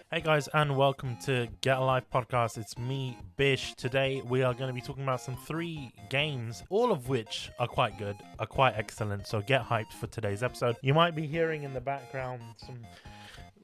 Hey guys, and welcome to Get a Life Podcast. It's me, Bish. Today we are going to be talking about some 3 games, all of which are quite good, are quite excellent, so get hyped for today's episode. You might be hearing in the background some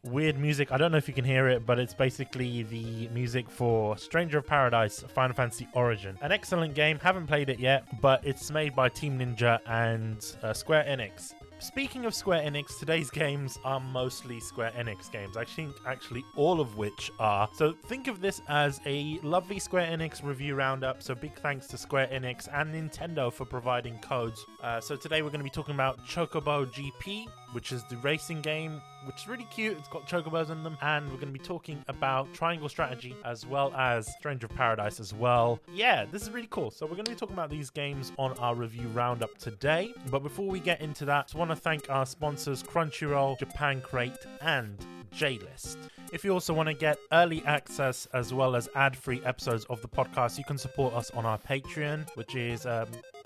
weird music. I don't know if you can hear it, but it's basically the music for Stranger of Paradise Final Fantasy Origin. An excellent game, haven't played it yet, but it's made by Team Ninja and Square Enix. Speaking of Square Enix, today's games are mostly Square Enix games. I think actually all of which are. So think of this as a lovely Square Enix review roundup. So big thanks to Square Enix and Nintendo for providing codes. So today we're going to be talking about Chocobo GP, which is the racing game, which is really cute. It's got chocobos in them. And we're going to be talking about Triangle Strategy as well as Stranger of Paradise as well. Yeah, this is really cool. So we're going to be talking about these games on our review roundup today. But before we get into that, I just want to thank our sponsors Crunchyroll, Japan Crate, and JList. If you also want to get early access as well as ad-free episodes of the podcast, you can support us on our Patreon, which is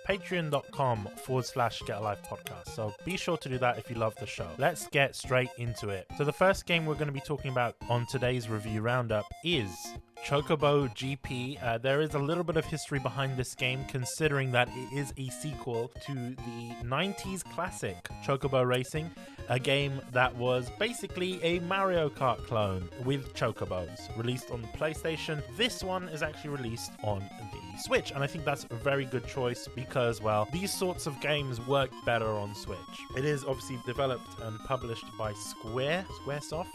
patreon.com/GetALifePodcast. So be sure to do that if you love the show. Let's get straight into it. So the first game we're going to be talking about on today's review roundup is Chocobo GP. There is a little bit of history behind this game, considering that it is a sequel to the 90s classic Chocobo Racing, a game that was basically a Mario Kart clone with chocobos, released on the PlayStation. This one is actually released on the Switch, and I think that's a very good choice because, well, these sorts of games work better on Switch. It is obviously developed and published by Squaresoft.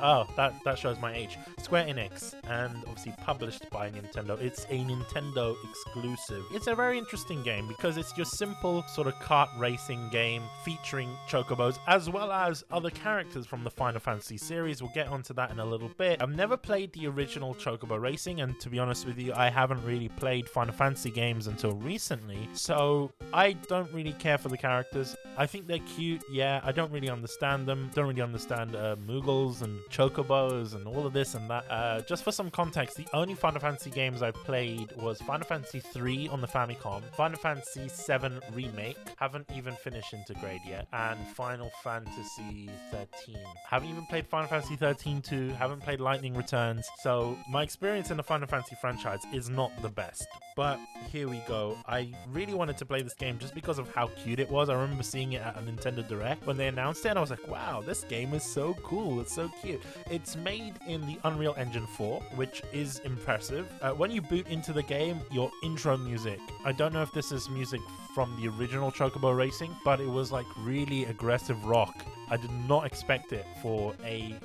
Oh, that shows my age. Square Enix, and obviously published by Nintendo. It's a Nintendo exclusive. It's a very interesting game because it's your simple sort of kart racing game featuring chocobos as well as other characters from the Final Fantasy series. We'll get onto that in a little bit. I've never played the original Chocobo Racing, and to be honest with you, I haven't really played Final Fantasy games until recently, so I don't really care for the characters. I think they're cute, yeah. I don't really understand them. Don't really understand Moogles and Chocobos and all of this and that. Just for some context, the only Final Fantasy games I've played was Final Fantasy 3 on the Famicom, Final Fantasy 7 Remake, haven't even finished Intergrade yet, and Final Fantasy 13. Haven't even played Final Fantasy 13 2, haven't played Lightning Returns, so my experience in the Final Fantasy franchise is not the best. But here we go. I really wanted to play this game just because of how cute it was. I remember seeing it at a Nintendo Direct when they announced it, and I was like, wow, this game is so cool. It's so cute. It's made in the Unreal Engine 4, which is impressive. When you boot into the game, your intro music, I don't know if this is music from the original Chocobo Racing, but it was like really aggressive rock. I did not expect it for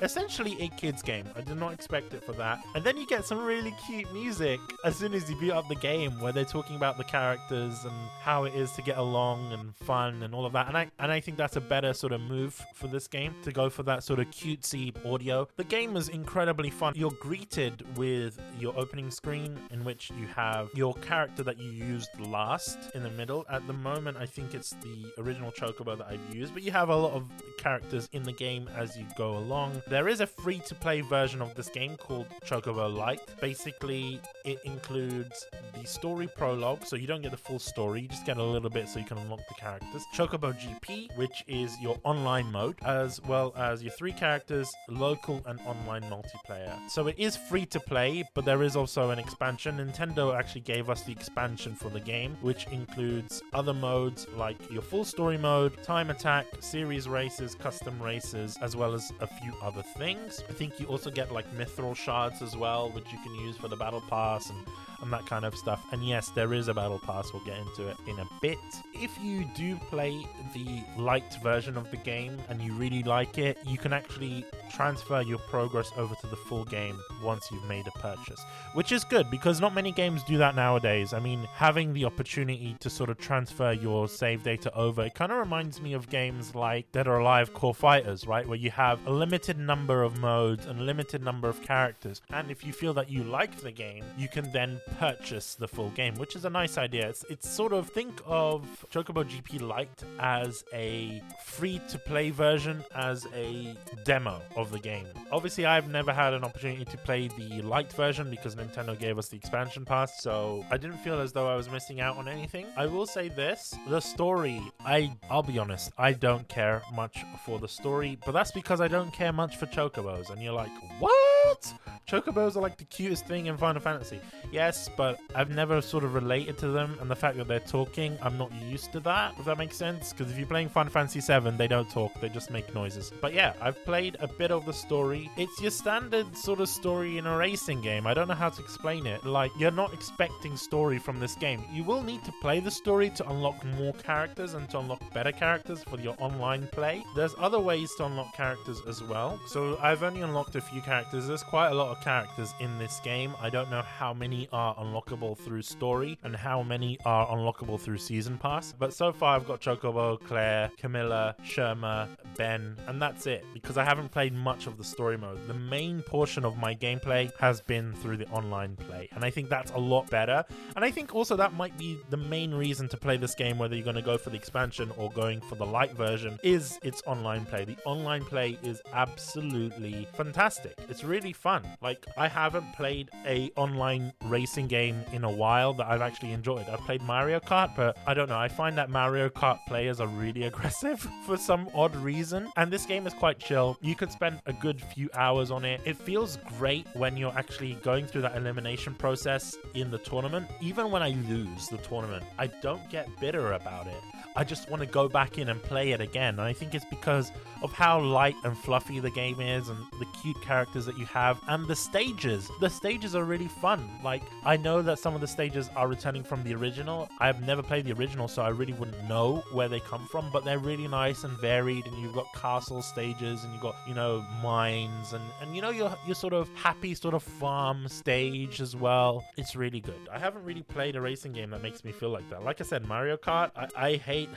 essentially a kids game. I did not expect it for that. And then you get some really cute music as soon as you boot up the game, where they're talking about the characters and how it is to get along and fun and all of that. And I think that's a better sort of move for this game, to go for that sort of cutesy audio. The game is incredibly fun. You're greeted with your opening screen, in which you have your character that you used last in the middle. At the moment, I think it's the original Chocobo that I've used, but you have a lot of characters in the game as you go along. There is a free-to-play version of this game called Chocobo Lite. Basically, it includes the story prologue, so you don't get the full story, you just get a little bit so you can unlock the characters. Chocobo GP, which is your online mode, as well as your 3 characters, local and online multiplayer. So it is free to play, but there is also an expansion. Nintendo actually gave us the expansion for the game, which includes other modes like your full story mode, time attack, series races, custom races, as well as a few other things. I think you also get like mithril shards as well, which you can use for the battle pass and that kind of stuff. And yes, there is a battle pass. We'll get into it in a bit. If you do play the light version of the game and you really like it, you can actually transfer your progress over to the full game once you've made a purchase, which is good because not many games do that nowadays. I mean, having the opportunity to sort of transfer your save data over, it kind of reminds me of games like Dead or Alive Core Fighters, right? Where you have a limited number of modes and a limited number of characters. And if you feel that you like the game, you can then purchase the full game, which is a nice idea. It's sort of, think of Chocobo GP Lite as a free-to-play version, as a demo of the game. Obviously, I've never had an opportunity to play the Lite version because Nintendo gave us the expansion pass, so I didn't feel as though I was missing out on anything. I will say this, the story, I'll be honest, I don't care much for the story, but that's because I don't care much for chocobos. And you're like, what? Chocobos are like the cutest thing in Final Fantasy. Yes, but I've never sort of related to them, and the fact that they're talking, I'm not used to that, if that makes sense, because if you're playing Final Fantasy 7, they don't talk, they just make noises. But yeah, I've played a bit of the story. It's your standard sort of story in a racing game. I don't know how to explain it. Like, you're not expecting story from this game. You will need to play the story to unlock more characters and to unlock better characters for your online play. There's other ways to unlock characters as well. So I've only unlocked a few characters. There's quite a lot of characters in this game. I don't know how many are unlockable through story and how many are unlockable through season pass, but so far I've got Chocobo, Claire, Camilla, Sherma, Ben, and that's it, because I haven't played much of the story mode. The main portion of my gameplay has been through the online play, and I think that's a lot better. And I think also that might be the main reason to play this game, whether you're going to go for the expansion or going for the light version, is its online play. The online play is absolutely fantastic. It's really fun. Like, I haven't played a online racing game in a while that I've actually enjoyed. I've played Mario Kart, but I don't know, I find that Mario Kart players are really aggressive for some odd reason, and this game is quite chill. You could spend a good few hours on it. It feels great when you're actually going through that elimination process in the tournament. Even when I lose the tournament, I don't get bitter about it. I just want to go back in and play it again, and I think it's because of how light and fluffy the game is and the cute characters that you have, and the stages. The stages are really fun. Like, I know that some of the stages are returning from the original. I've never played the original, so I really wouldn't know where they come from, but they're really nice and varied, and you've got castle stages, and you've got, you know, mines, and you know, your sort of happy sort of farm stage as well. It's really good. I haven't really played a racing game that makes me feel like that. Like I said, Mario Kart, I hate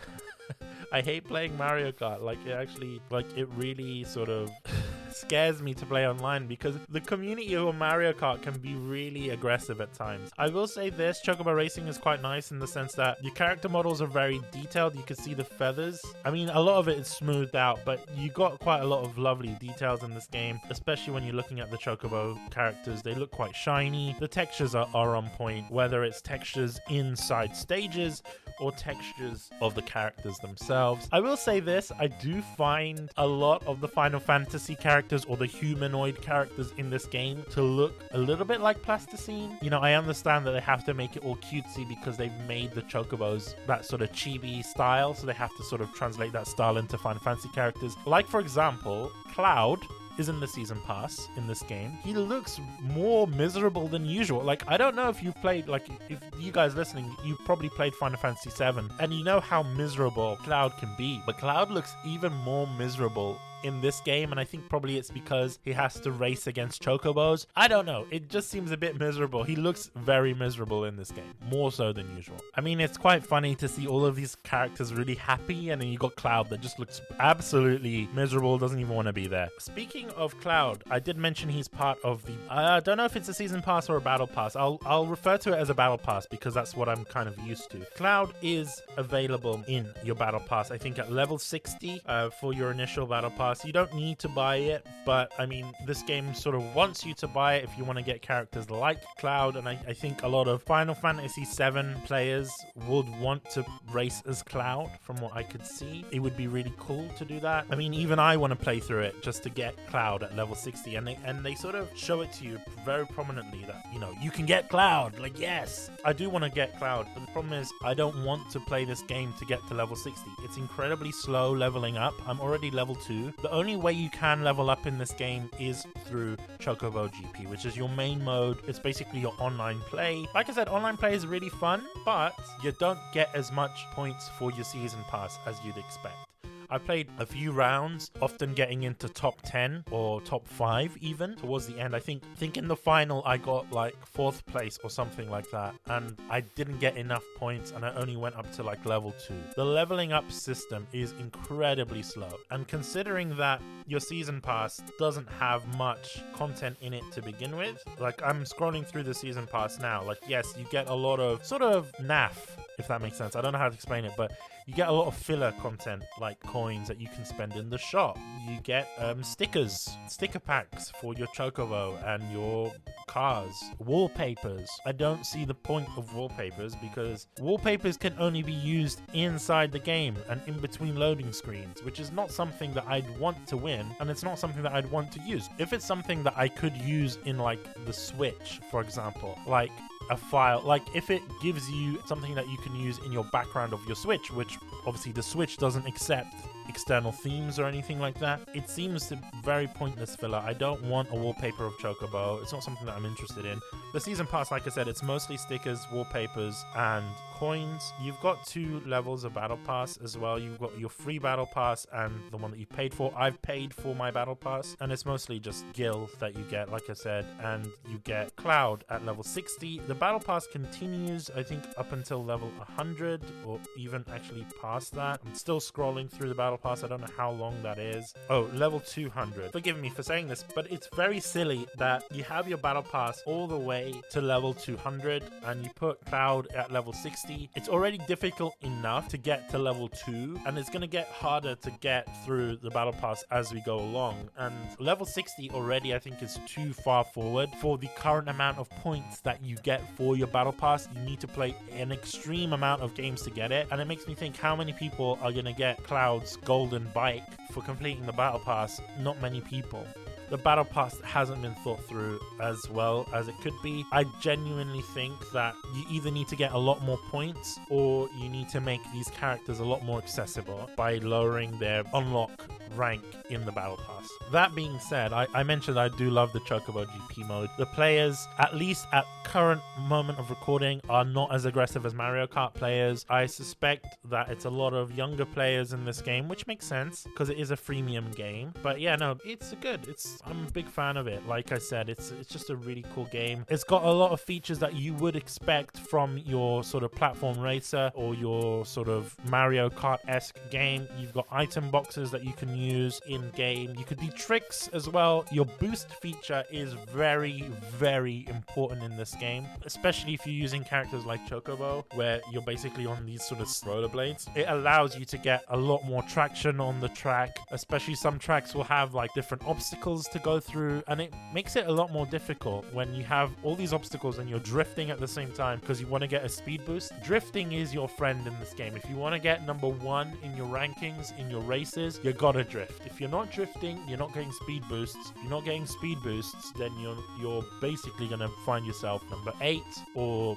I hate playing Mario Kart. Like, it really sort of scares me to play online because the community of Mario Kart can be really aggressive at times. I will say this, Chocobo Racing is quite nice in the sense that your character models are very detailed. You can see the feathers. I mean, a lot of it is smoothed out, but you got quite a lot of lovely details in this game, especially when you're looking at the Chocobo characters. They look quite shiny. The textures are on point, whether it's textures inside stages or textures of the characters themselves. I will say this, I do find a lot of the Final Fantasy characters or the humanoid characters in this game to look a little bit like plasticine. You know, I understand that they have to make it all cutesy because they've made the Chocobos that sort of chibi style, so they have to sort of translate that style into Final Fantasy characters. Like, for example, Cloud is in the season pass in this game. He looks more miserable than usual. Like, I don't know if you've played, like, if you guys listening, you probably played Final Fantasy 7 and you know how miserable Cloud can be, but Cloud looks even more miserable in this game, and I think probably it's because he has to race against Chocobos. I don't know, it just seems a bit miserable. He looks very miserable in this game, more so than usual. I mean, it's quite funny to see all of these characters really happy, and then you got Cloud that just looks absolutely miserable, doesn't even want to be there. Speaking of Cloud, I did mention he's part of the, I don't know if it's a season pass or a battle pass. I'll refer to it as a battle pass because that's what I'm kind of used to. Cloud is available in your battle pass, I think at level 60 for your initial battle pass. You don't need to buy it, but I mean, this game sort of wants you to buy it if you want to get characters like Cloud, and I think a lot of Final Fantasy 7 players would want to race as Cloud. From what I could see, it would be really cool to do that. I mean, even I want to play through it just to get Cloud at level 60, and they sort of show it to you very prominently that, you know, you can get Cloud. Like, yes, I do want to get Cloud, but the problem is I don't want to play this game to get to level 60. It's incredibly slow leveling up. I'm already level 2. The only way you can level up in this game is through Chocobo GP, which is your main mode. It's basically your online play. Like I said, online play is really fun, but you don't get as much points for your season pass as you'd expect. I played a few rounds, often getting into top 10 or top 5 even towards the end. I think in the final I got like 4th place or something like that, and I didn't get enough points and I only went up to like level 2. The leveling up system is incredibly slow, and considering that your season pass doesn't have much content in it to begin with, like I'm scrolling through the season pass now, like yes, you get a lot of sort of naff, if that makes sense. I don't know how to explain it, but you get a lot of filler content like coins that you can spend in the shop. You get sticker packs for your Chocobo and your cars, wallpapers. I don't see the point of wallpapers because wallpapers can only be used inside the game and in between loading screens, which is not something that I'd want to win, and it's not something that I'd want to use. If it's something that I could use in like the Switch, for example, like a file, like if it gives you something that you can use in your background of your Switch, which obviously the Switch doesn't accept external themes or anything like that, it seems to very pointless filler. I don't want a wallpaper of Chocobo. It's not something that I'm interested in. The season pass, like I said, it's mostly stickers, wallpapers, and coins. You've got 2 levels of battle pass as well. You've got your free battle pass and the one that you paid for. I've paid for my battle pass, and it's mostly just gil that you get, like I said, and you get Cloud at level 60. The battle pass continues, I think, up until level 100 or even actually past that. I'm still scrolling through the battle pass. I don't know how long that is. Oh, level 200. Forgive me for saying this, but it's very silly that you have your battle pass all the way to level 200 and you put Cloud at level 60. It's already difficult enough to get to level 2, and it's going to get harder to get through the battle pass as we go along. And level 60 already, I think, is too far forward for the current amount of points that you get for your battle pass. You need to play an extreme amount of games to get it, and it makes me think, how many people are going to get Cloud's golden bike for completing the battle pass? Not many people. The battle pass hasn't been thought through as well as it could be. I genuinely think that you either need to get a lot more points or you need to make these characters a lot more accessible by lowering their unlock rank in the battle pass. That being said, I mentioned I do love the Chocobo GP mode. The players, at least at current moment of recording, are not as aggressive as Mario Kart players. I suspect that it's a lot of younger players in this game, which makes sense because it is a freemium game. But yeah, no, it's good. I'm a big fan of it. Like I said, it's just a really cool game. It's got a lot of features that you would expect from your sort of platform racer or your sort of Mario Kart-esque game. You've got item boxes that you can use in game. You could do tricks as well. Your boost feature is very, very important in this game, especially if you're using characters like Chocobo, where you're basically on these sort of rollerblades. It allows you to get a lot more traction on the track, especially some tracks will have like different obstacles to go through, and it makes it a lot more difficult when you have all these obstacles and you're drifting at the same time because you want to get a speed boost. Drifting is your friend in this game. If you want to get number 1 in your rankings, in your races, you gotta drift. If you're not drifting, you're not getting speed boosts. If you're not getting speed boosts, then you're basically gonna find yourself number 8 or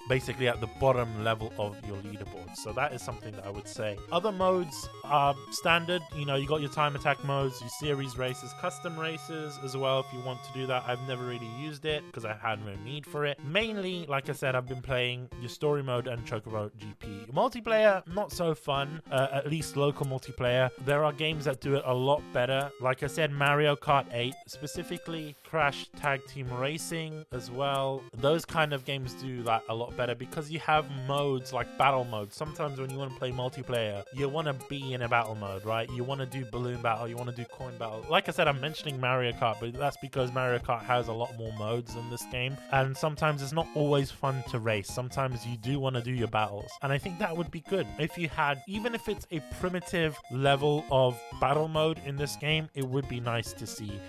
basically at the bottom level of your leaderboard. So that is something that I would say. Other modes are standard. You know, you got your time attack modes, your series races, custom races as well if you want to do that. I've never really used it because I had no need for it. Mainly, like I said, I've been playing your story mode and Chocobo GP. Multiplayer, not so fun, at least local multiplayer. There are games that do it a lot better. Like I said, Mario Kart 8, specifically Crash Tag Team Racing as well. Those kind of games do that a lot better because you have modes like battle mode. Sometimes when you want to play multiplayer, you want to be in a battle mode, right? You want to do balloon battle, you want to do coin battle. Like I said, I'm mentioning Mario Kart, but that's because Mario Kart has a lot more modes in this game, and sometimes it's not always fun to race. Sometimes you do want to do your battles, and I think that would be good if you had, even if it's a primitive level of battle mode in this game, it would be nice to see.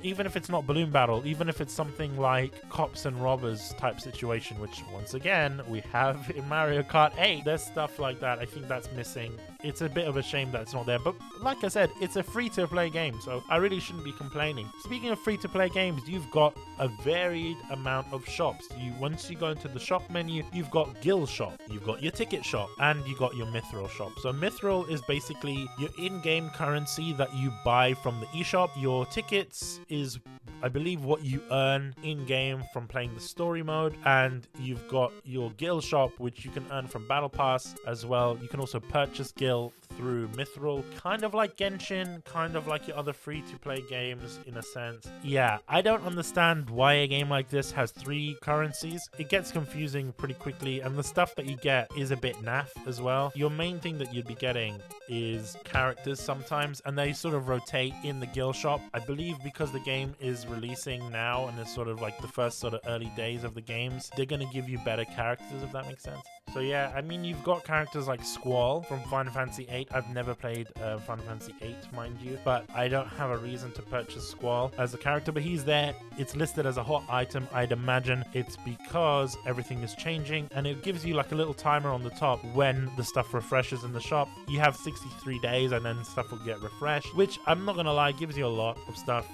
Even if it's not balloon battle, even if it's something like cops and robbers type situation, which once again we have in Mario Kart 8, there's stuff like that. I think that's missing. It's a bit of a shame that it's not there, but like I said, it's a free-to-play game, so I really shouldn't be complaining. Speaking of free-to-play games, you've got a varied amount of shops. Once you go into the shop menu, you've got Gil Shop, you've got your ticket shop, and you got your Mithril shop. So Mithril is basically your in-game currency that you buy from the eShop. Your tickets is, I believe, what you earn in-game from playing the story mode, and you've got your Gil shop, which you can earn from Battle Pass as well. You can also purchase Gil through Mithril, kind of like Genshin, kind of like your other free-to-play games in a sense. Yeah, I don't understand why a game like this has 3 currencies. It gets confusing pretty quickly, and the stuff that you get is a bit naff as well. Your main thing that you'd be getting is characters sometimes, and they sort of rotate in the guild shop. I believe because the game is releasing now and it's sort of like the first sort of early days of the games, they're going to give you better characters, if that makes sense. So yeah, I mean, you've got characters like Squall from Final Fantasy VIII. I've never played Final Fantasy VIII, mind you, but I don't have a reason to purchase Squall as a character, but he's there. It's listed as a hot item. I'd imagine it's because everything is changing, and it gives you like a little timer on the top when the stuff refreshes in the shop. You have 63 days and then stuff will get refreshed, which I'm not gonna lie, gives you a lot of stuff.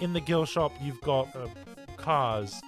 In the guild shop, you've got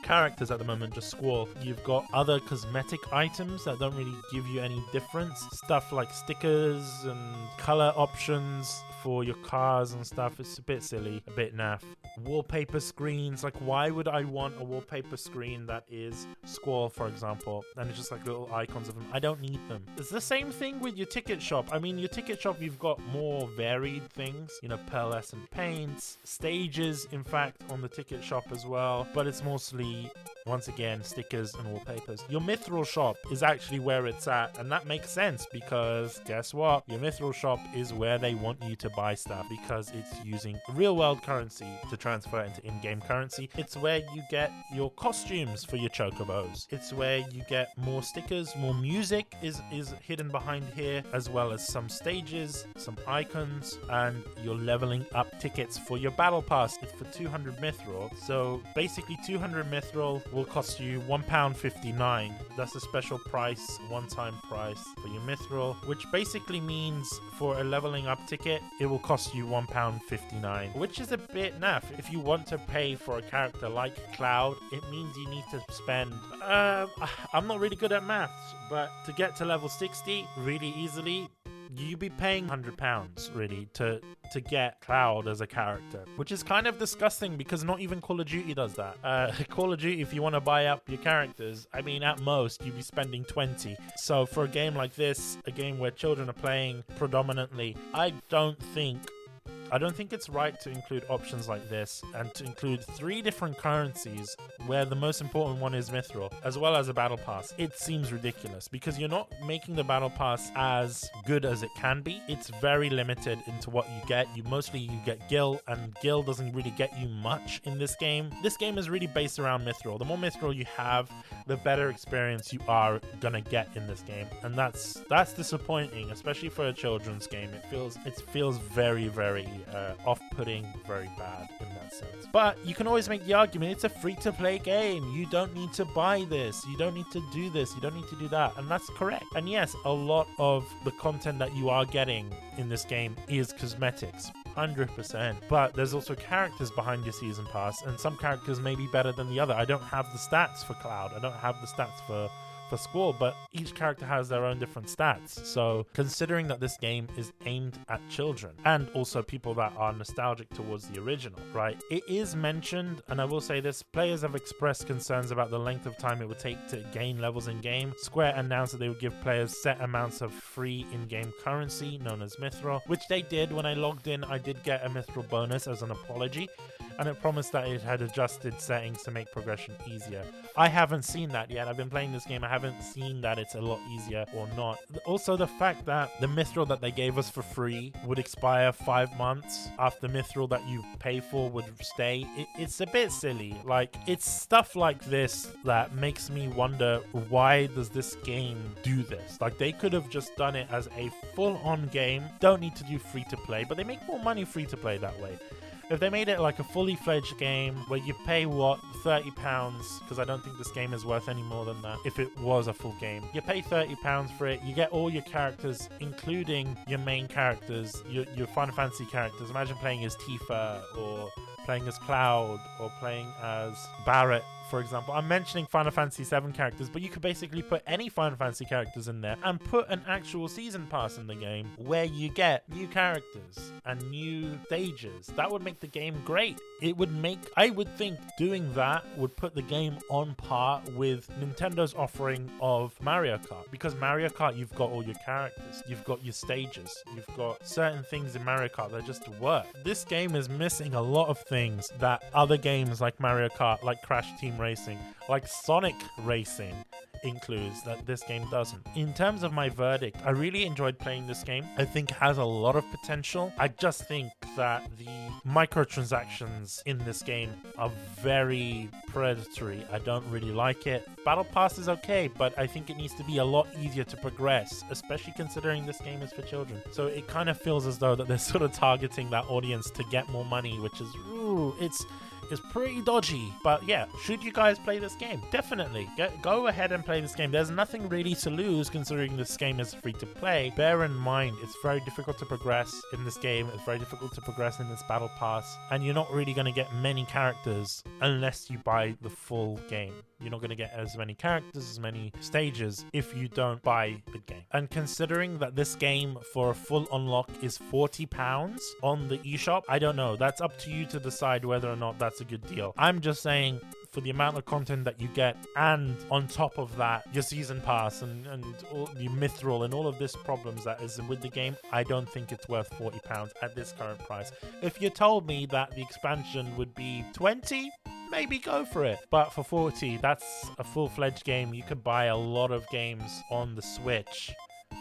characters at the moment, just Squall. You've got other cosmetic items that don't really give you any difference. Stuff like stickers and color options for your cars and stuff. It's a bit silly, a bit naff. Wallpaper screens, like why would I want a wallpaper screen that is Squall, for example, and it's just like little icons of them? I don't need them. It's the same thing with your ticket shop. I mean, your ticket shop, you've got more varied things, you know, pearlescent paints, stages, in fact, on the ticket shop as well, but it's mostly, once again, stickers and wallpapers. Your Mithril shop is actually where it's at, and that makes sense because guess what? Your Mithril shop is where they want you to buy stuff because it's using real world currency to transfer into in-game currency. It's where you get your costumes for your chocobos. It's where you get more stickers, more music is hidden behind here, as well as some stages, some icons, and you're leveling up tickets for your battle pass. It's for 200 Mithril. So basically 200 Mithril will cost you £1.59. That's a special price, one-time price for your Mithril, which basically means for a leveling up ticket, it will cost you £1.59, which is a bit naff. If you want to pay for a character like Cloud, it means you need to spend, I'm not really good at maths, but to get to level 60 really easily, you'd be paying £100 really to get Cloud as a character, which is kind of disgusting because not even Call of Duty does that. Call of Duty, if you want to buy up your characters, I mean, at most you'd be spending 20. So for a game like this, a game where children are playing predominantly, I don't think it's right to include options like this and to include 3 different currencies where the most important one is Mithril, as well as a battle pass. It seems ridiculous because you're not making the battle pass as good as it can be. It's very limited into what you get. You get Gil, and Gil doesn't really get you much in this game. This game is really based around Mithril. The more Mithril you have, the better experience you are gonna get in this game, and that's disappointing, especially for a children's game. It feels very, very off-putting, very bad in that sense. But you can always make the argument, it's a free-to-play game. You don't need to buy this. You don't need to do this. You don't need to do that. And that's correct. And yes, a lot of the content that you are getting in this game is cosmetics. 100%. But there's also characters behind your season pass, and some characters may be better than the other. I don't have the stats for Cloud. I don't have the stats for Squall, but each character has their own different stats. So considering that this game is aimed at children and also people that are nostalgic towards the original, right? It is mentioned, and I will say this, players have expressed concerns about the length of time it would take to gain levels in game. Square announced that they would give players set amounts of free in-game currency known as Mithril, which they did. When I logged in, I did get a Mithril bonus as an apology, and it promised that it had adjusted settings to make progression easier. I haven't seen that yet. I've been playing this game. I haven't seen that it's a lot easier or not. Also, the fact that the Mithril that they gave us for free would expire 5 months after Mithril that you pay for would stay, it's a bit silly. Like, it's stuff like this that makes me wonder, why does this game do this? Like, they could have just done it as a full-on game. Don't need to do free-to-play, but they make more money free-to-play that way. If they made it like a fully fledged game where you pay, what, £30, because I don't think this game is worth any more than that if it was a full game. You pay £30 for it, you get all your characters, including your main characters, your Final Fantasy characters. Imagine playing as Tifa, or playing as Cloud, or playing as Barrett for example. I'm mentioning Final Fantasy VII characters, but you could basically put any Final Fantasy characters in there and put an actual season pass in the game where you get new characters and new stages. That would make the game great. It would make, I would think doing that would put the game on par with Nintendo's offering of Mario Kart, because Mario Kart, you've got all your characters, you've got your stages, you've got certain things in Mario Kart that just work. This game is missing a lot of things that other games like Mario Kart, like Crash Team Racing, like Sonic Racing includes that this game doesn't. In terms of my verdict, I really enjoyed playing this game. I think it has a lot of potential. I just think that the microtransactions in this game are very predatory. I don't really like it. Battle Pass is okay, but I think it needs to be a lot easier to progress, especially considering this game is for children. So it kind of feels as though that they're sort of targeting that audience to get more money, which is, it's pretty dodgy. But yeah, should you guys play this game? Definitely. Go ahead and play this game. There's nothing really to lose considering this game is free to play. Bear in mind, it's very difficult to progress in this game. It's very difficult to progress in this battle pass. And you're not really going to get many characters unless you buy the full game. You're not going to get as many characters, as many stages if you don't buy the game. And considering that this game for a full unlock is £40 on the eShop, I don't know. That's up to you to decide whether or not that's a good deal. I'm just saying, for the amount of content that you get, and on top of that, your season pass and all the mithril and all of this problems that is with the game, I don't think it's worth £40 at this current price. If you told me that the expansion would be 20, maybe go for it. But for 40, that's a full-fledged game. You could buy a lot of games on the Switch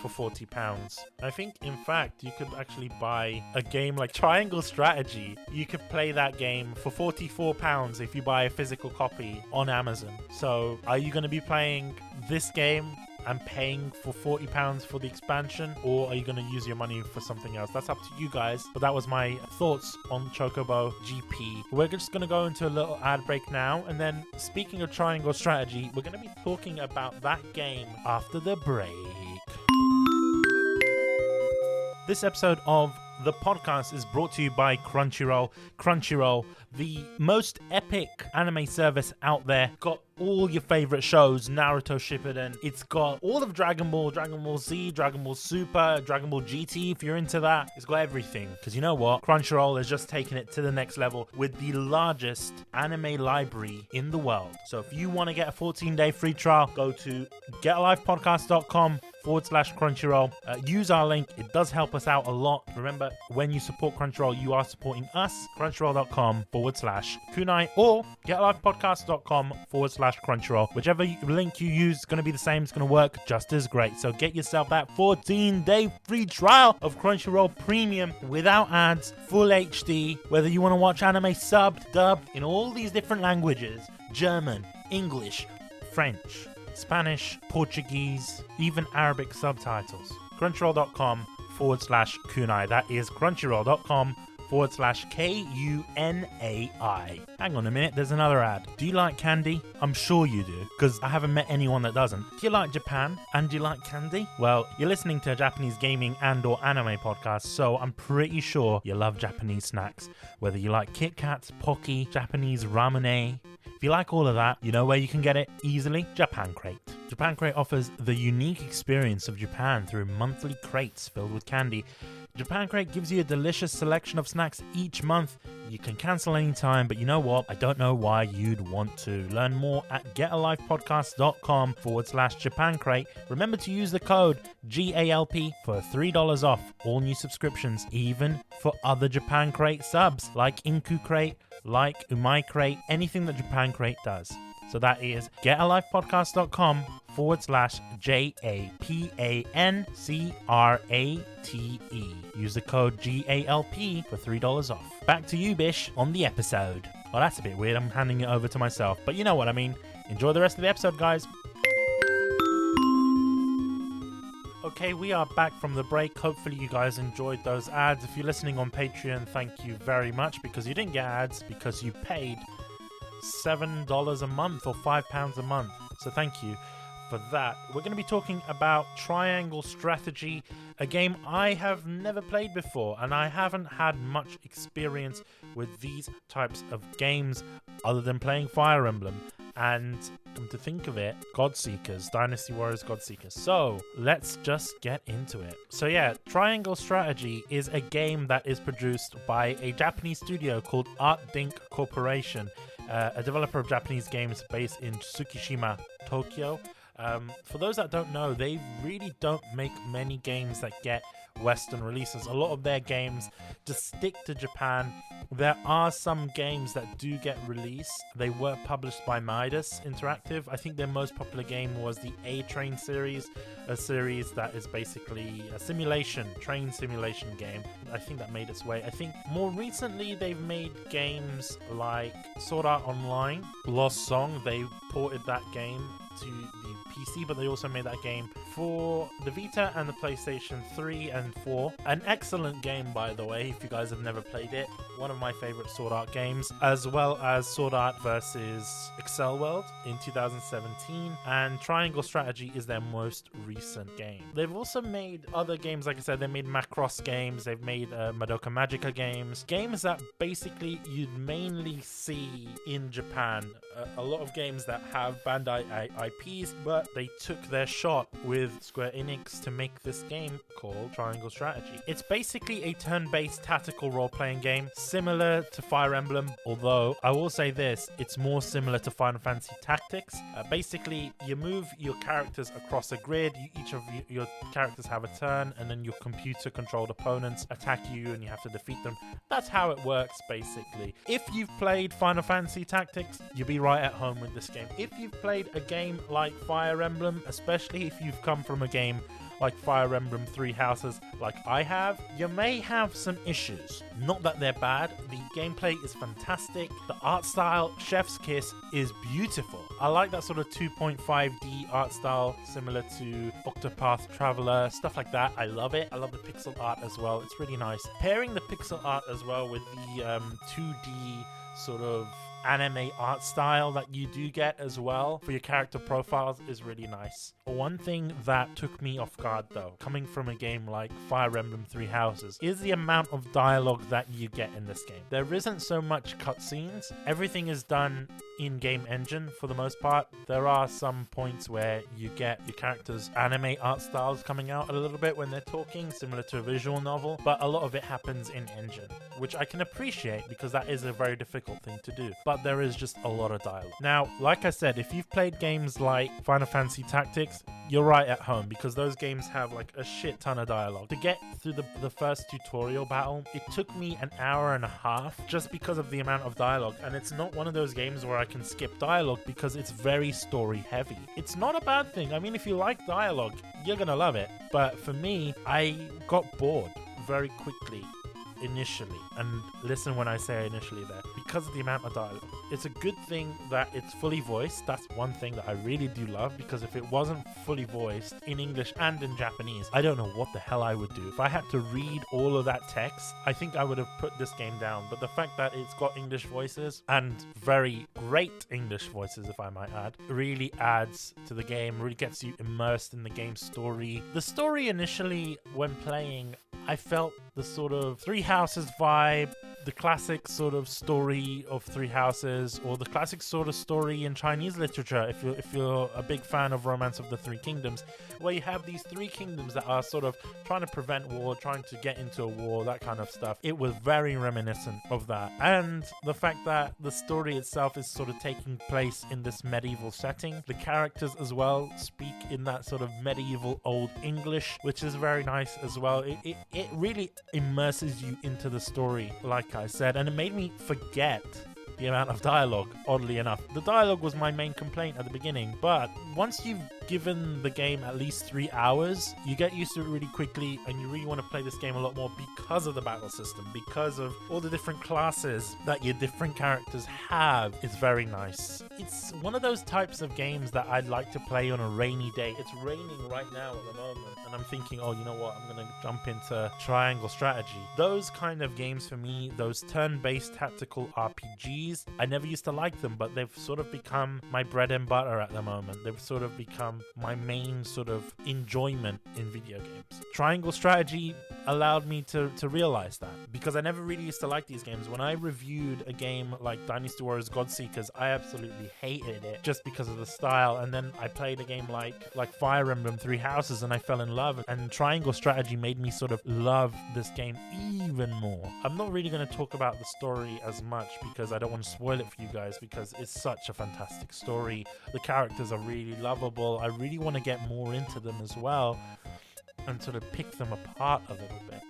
for £40. I think, in fact, you could actually buy a game like Triangle Strategy. You could play that game for £44 if you buy a physical copy on Amazon. So are you going to be playing this game and paying for £40 for the expansion, or are you going to use your money for something else? That's up to you guys. But that was my thoughts on Chocobo GP. We're just going to go into a little ad break now, and then speaking of Triangle Strategy, we're going to be talking about that game after the break. This episode of the podcast is brought to you by Crunchyroll. Crunchyroll, the most epic anime service out there. Got all your favorite shows, Naruto Shippuden. It's got all of Dragon Ball, Dragon Ball Z, Dragon Ball Super, Dragon Ball GT if you're into that. It's got everything. Because you know what? Crunchyroll has just taken it to the next level with the largest anime library in the world. So if you want to get a 14-day free trial, go to getalivepodcast.com/Crunchyroll. Use our link. It does help us out a lot. Remember, when you support Crunchyroll, you are supporting us. Crunchyroll.com/Kunai or getalivepodcast.com/Crunchyroll. Whichever link you use is going to be the same. It's going to work just as great. So get yourself that 14-day free trial of Crunchyroll Premium without ads, full HD, whether you want to watch anime subbed, dubbed in all these different languages: German, English, French, Spanish, Portuguese, even Arabic subtitles. Crunchyroll.com/Kunai. That is Crunchyroll.com/KUNAI. Hang on a minute, there's another ad. Do you like candy? I'm sure you do, because I haven't met anyone that doesn't. Do you like Japan? And do you like candy? Well, you're listening to a Japanese gaming and or anime podcast, so I'm pretty sure you love Japanese snacks. Whether you like Kit Kats, Pocky, Japanese ramune. If you like all of that, you know where you can get it easily? Japan Crate. Japan Crate offers the unique experience of Japan through monthly crates filled with candy. Japan Crate gives you a delicious selection of snacks each month. You can cancel anytime, but you know what? I don't know why you'd want to. Learn more at getalivepodcast.com/Japan Crate. Remember to use the code GALP for $3 off all new subscriptions, even for other Japan Crate subs like Inku Crate, like Umai Crate, anything that Japan Crate does. So that is getalivepodcast.com/JAPANCRATE. Use the code GALP for $3 off. Back to you, Bish, on the episode. Well, that's a bit weird. I'm handing it over to myself, but you know what I mean. Enjoy the rest of the episode, guys. Okay, we are back from the break. Hopefully you guys enjoyed those ads. If you're listening on Patreon, thank you very much, because you didn't get ads because you paid $7 a month or £5 a month. So thank you for that. We're going to be talking about Triangle Strategy, a game I have never played before, and I haven't had much experience with these types of games other than playing Fire Emblem. and come to think of it, Godseekers, Dynasty Warriors Godseekers. So let's just get into it. So yeah, Triangle Strategy is a game that is produced by a Japanese studio called Art Dink Corporation, a developer of Japanese games based in Tsukishima, Tokyo. For those that don't know, they really don't make many games that get Western releases. A lot of their games just stick to Japan. There are some games that do get released. They were published by Midas Interactive. I think their most popular game was the A-Train series, a series that is basically a train simulation game. I think that made its way. I think more recently they've made games like Sword Art Online, Lost Song. They ported that game to the PC, but they also made that game for the Vita and the PlayStation 3 and 4. An excellent game, by the way, if you guys have never played it. One of my favorite Sword Art games, as well as Sword Art versus Excel World in 2017, and Triangle Strategy is their most recent game. They've also made other games, like I said, they made Macross games, they've made Madoka Magica games that basically you'd mainly see in Japan. A lot of games that have Bandai IPs, but they took their shot with Square Enix to make this game called Triangle Strategy. It's basically a turn-based tactical role-playing game, similar to Fire Emblem, although I will say this, it's more similar to Final Fantasy Tactics. Basically, you move your characters across a grid, each of your characters have a turn, and then your computer-controlled opponents attack you and you have to defeat them. That's how it works, basically. If you've played Final Fantasy Tactics, you'll be right at home with this game. If you've played a game like Fire Emblem, especially if you've come from a game like Fire Emblem Three Houses like I have, you may have some issues. Not that they're bad, the gameplay is fantastic, the art style, Chef's Kiss, is beautiful. I like that sort of 2.5D art style, similar to Octopath Traveler, stuff like that. I love it. I love the pixel art as well, it's really nice. Pairing the pixel art as well with the 2D sort of anime art style that you do get as well for your character profiles is really nice. One thing that took me off guard though, coming from a game like Fire Emblem Three Houses, is the amount of dialogue that you get in this game. There isn't so much cutscenes. Everything is done in-game engine for the most part. There are some points where you get your characters' anime art styles coming out a little bit when they're talking, similar to a visual novel, but a lot of it happens in engine, which I can appreciate because that is a very difficult thing to do. But there is just a lot of dialogue. Now, like I said, if you've played games like Final Fantasy Tactics, you're right at home because those games have like a shit ton of dialogue. To get through the first tutorial battle, it took me an hour and a half just because of the amount of dialogue, and it's not one of those games where I can skip dialogue because it's very story heavy. It's not a bad thing. I mean, if you like dialogue, you're gonna love it. But for me, I got bored very quickly initially, and listen when I say initially there, because of the amount of dialogue. It's a good thing that it's fully voiced. That's one thing that I really do love, because if it wasn't fully voiced in English and in Japanese, I don't know what the hell I would do. If I had to read all of that text, I think I would have put this game down. But the fact that it's got English voices, and very great English voices if I might add, really adds to the game, really gets you immersed in the game's story. The story initially, when playing, I felt the sort of Three Houses vibe, the classic sort of story of Three Houses, or the classic sort of story in Chinese literature, if you're a big fan of Romance of the Three Kingdoms, where you have these three kingdoms that are sort of trying to prevent war, trying to get into a war, that kind of stuff. It was very reminiscent of that. And the fact that the story itself is sort of taking place in this medieval setting. The characters as well speak in that sort of medieval old English, which is very nice as well. It really immerses you into the story, like I said, and it made me forget the amount of dialogue, oddly enough. The dialogue was my main complaint at the beginning, but once you've given the game at least 3 hours, you get used to it really quickly, and you really want to play this game a lot more because of the battle system, because of all the different classes that your different characters have. It's very nice. It's one of those types of games that I'd like to play on a rainy day. It's raining right now at the moment, and I'm thinking, oh, you know what, I'm gonna jump into Triangle Strategy. Those kind of games for me, those turn-based tactical RPGs, I never used to like them, but they've sort of become my bread and butter at the moment. They've sort of become my main sort of enjoyment in video games. Triangle Strategy, allowed me to realize that, because I never really used to like these games. When I reviewed a game like Dynasty Warriors Godseekers, I absolutely hated it just because of the style. And then I played a game like Fire Emblem Three Houses, and I fell in love. And Triangle Strategy made me sort of love this game even more. I'm not really going to talk about the story as much because I don't want to spoil it for you guys, because it's such a fantastic story. The characters are really lovable. I really want to get more into them as well and sort of pick them apart a little bit.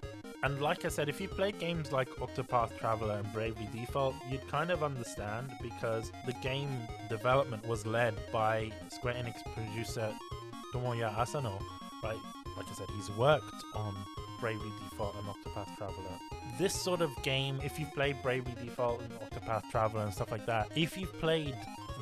And like I said, if you played games like Octopath Traveler and Bravely Default, you'd kind of understand, because the game development was led by Square Enix producer Tomoya Asano, right? Like I said, he's worked on Bravely Default and Octopath Traveler. This sort of game, if you've played Bravely Default and Octopath Traveler and stuff like that, if you've played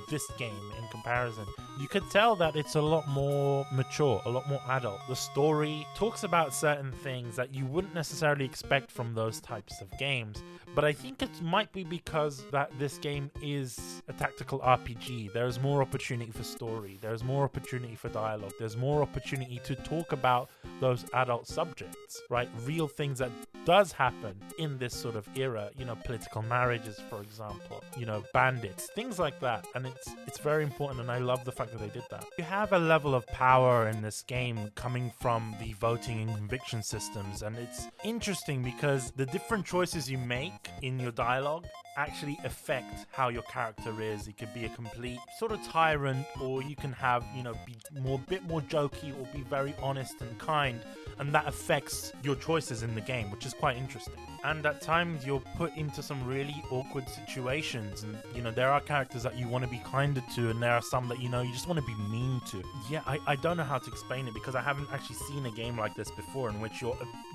this game in comparison, you could tell that it's a lot more mature, a lot more adult. The story talks about certain things that you wouldn't necessarily expect from those types of games, but I think it might be because that this game is a tactical RPG. There's more opportunity for story, there's more opportunity for dialogue, there's more opportunity to talk about those adult subjects, right? Real things that does happen in this sort of era, you know, political marriages, for example, you know, bandits, things like that. And it's very important, and I love the fact that they did that. You have a level of power in this game coming from the voting and conviction systems, and it's interesting because the different choices you make in your dialogue actually affect how your character is. It could be a complete sort of tyrant, or you can have, you know, be bit more jokey, or be very honest and kind, and that affects your choices in the game, which is quite interesting. And at times you're put into some really awkward situations, and you know, there are characters that you want to be kinder to, and there are some that, you know, you just want to be mean to. Yeah, I don't know how to explain it, because I haven't actually seen a game like this before in which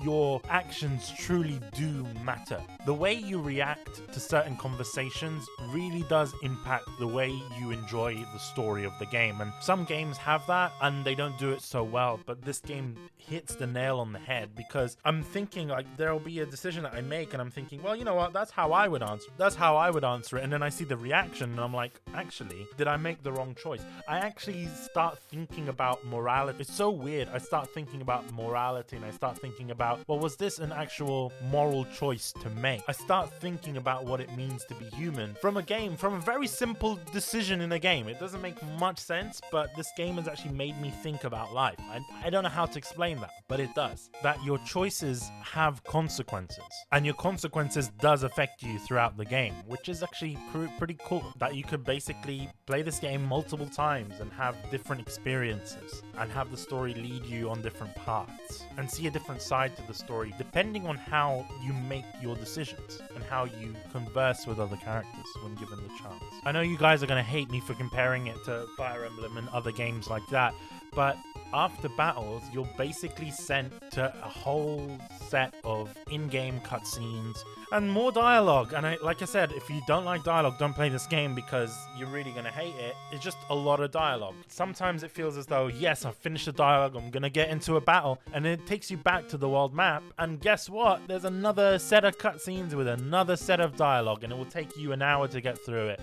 your actions truly do matter. The way you react to certain conversations really does impact the way you enjoy the story of the game, and some games have that and they don't do it so well, but this game hits the nail on the head, because I'm thinking, like, there'll be a decision that I make and I'm thinking, well, you know what, that's how I would answer it, and then I see the reaction and I'm like, actually, did I make the wrong choice? I actually start thinking about morality. It's so weird. I start thinking about morality, and I start thinking about, well, was this an actual moral choice to make? I start thinking about what it means to be human from a very simple decision in a game. It doesn't make much sense, but this game has actually made me think about life. I don't know how to explain that, but it does. That your choices have consequences, and your consequences does affect you throughout the game, which is actually pretty cool. That you could basically play this game multiple times and have different experiences, and have the story lead you on different paths, and see a different side to the story depending on how you make your decisions and how you converse with other characters when given the chance. I know you guys are going to hate me for comparing it to Fire Emblem and other games like that, but after battles, you're basically sent to a whole set of in-game cutscenes and more dialogue. And like I said, if you don't like dialogue, don't play this game, because you're really going to hate it. It's just a lot of dialogue. Sometimes it feels as though, yes, I've finished the dialogue, I'm going to get into a battle, and it takes you back to the world map, and guess what? There's another set of cutscenes with another set of dialogue, and it will take you an hour to get through it.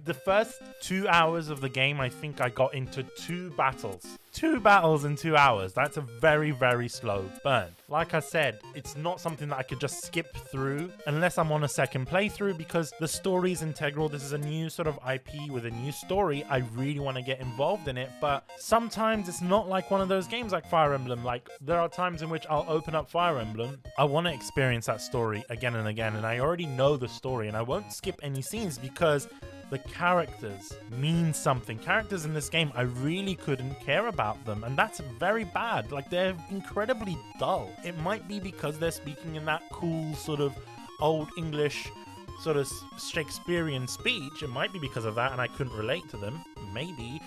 The first 2 hours of the game, I think I got into 2 battles. 2 battles in 2 hours. That's a very, very slow burn. Like I said, it's not something that I could just skip through unless I'm on a second playthrough, because the story is integral. This is a new sort of IP with a new story. I really want to get involved in it, but sometimes it's not like one of those games like Fire Emblem. Like, there are times in which I'll open up Fire Emblem, I want to experience that story again and again, and I already know the story, and I won't skip any scenes because the characters mean something. Characters in this game, I really couldn't care about them, and that's very bad. Like, they're incredibly dull. It might be because they're speaking in that cool sort of old English sort of Shakespearean speech. It might be because of that and I couldn't relate to them, maybe.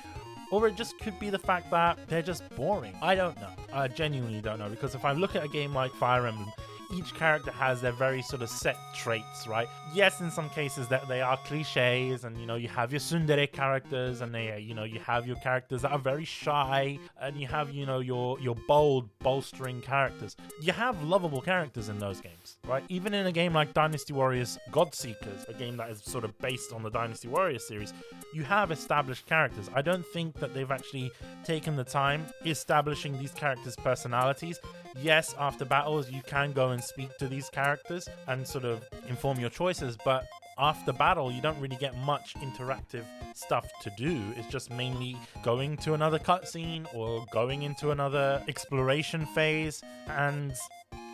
Or it just could be the fact that they're just boring. I don't know. I genuinely don't know, because if I look at a game like Fire Emblem, each character has their very sort of set traits, right? Yes, in some cases that they are cliches, and you know, you have your tsundere characters, and they, you know, you have your characters that are very shy, and you have, you know, your bold, bolstering characters. You have lovable characters in those games, right? Even in a game like Dynasty Warriors Godseekers, a game that is sort of based on the Dynasty Warriors series, you have established characters. I don't think that they've actually taken the time establishing these characters' personalities. Yes, after battles, you can go and speak to these characters and sort of inform your choices, but after battle, you don't really get much interactive stuff to do. It's just mainly going to another cutscene or going into another exploration phase. And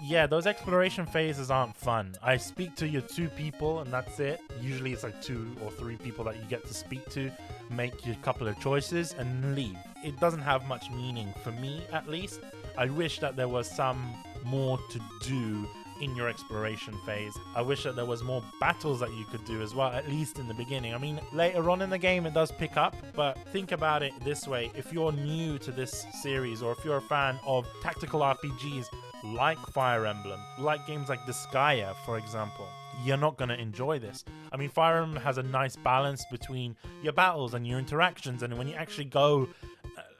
yeah, those exploration phases aren't fun. I speak to your 2 people and that's it. Usually it's like 2 or 3 people that you get to speak to, make your couple of choices and leave. It doesn't have much meaning for me, at least. I wish that there was some more to do in your exploration phase. I wish that there was more battles that you could do as well, at least in the beginning. I mean, later on in the game it does pick up, but think about it this way. If you're new to this series, or if you're a fan of tactical RPGs like Fire Emblem, like games like Disgaea, for example, you're not going to enjoy this. I mean, Fire Emblem has a nice balance between your battles and your interactions, and when you actually go,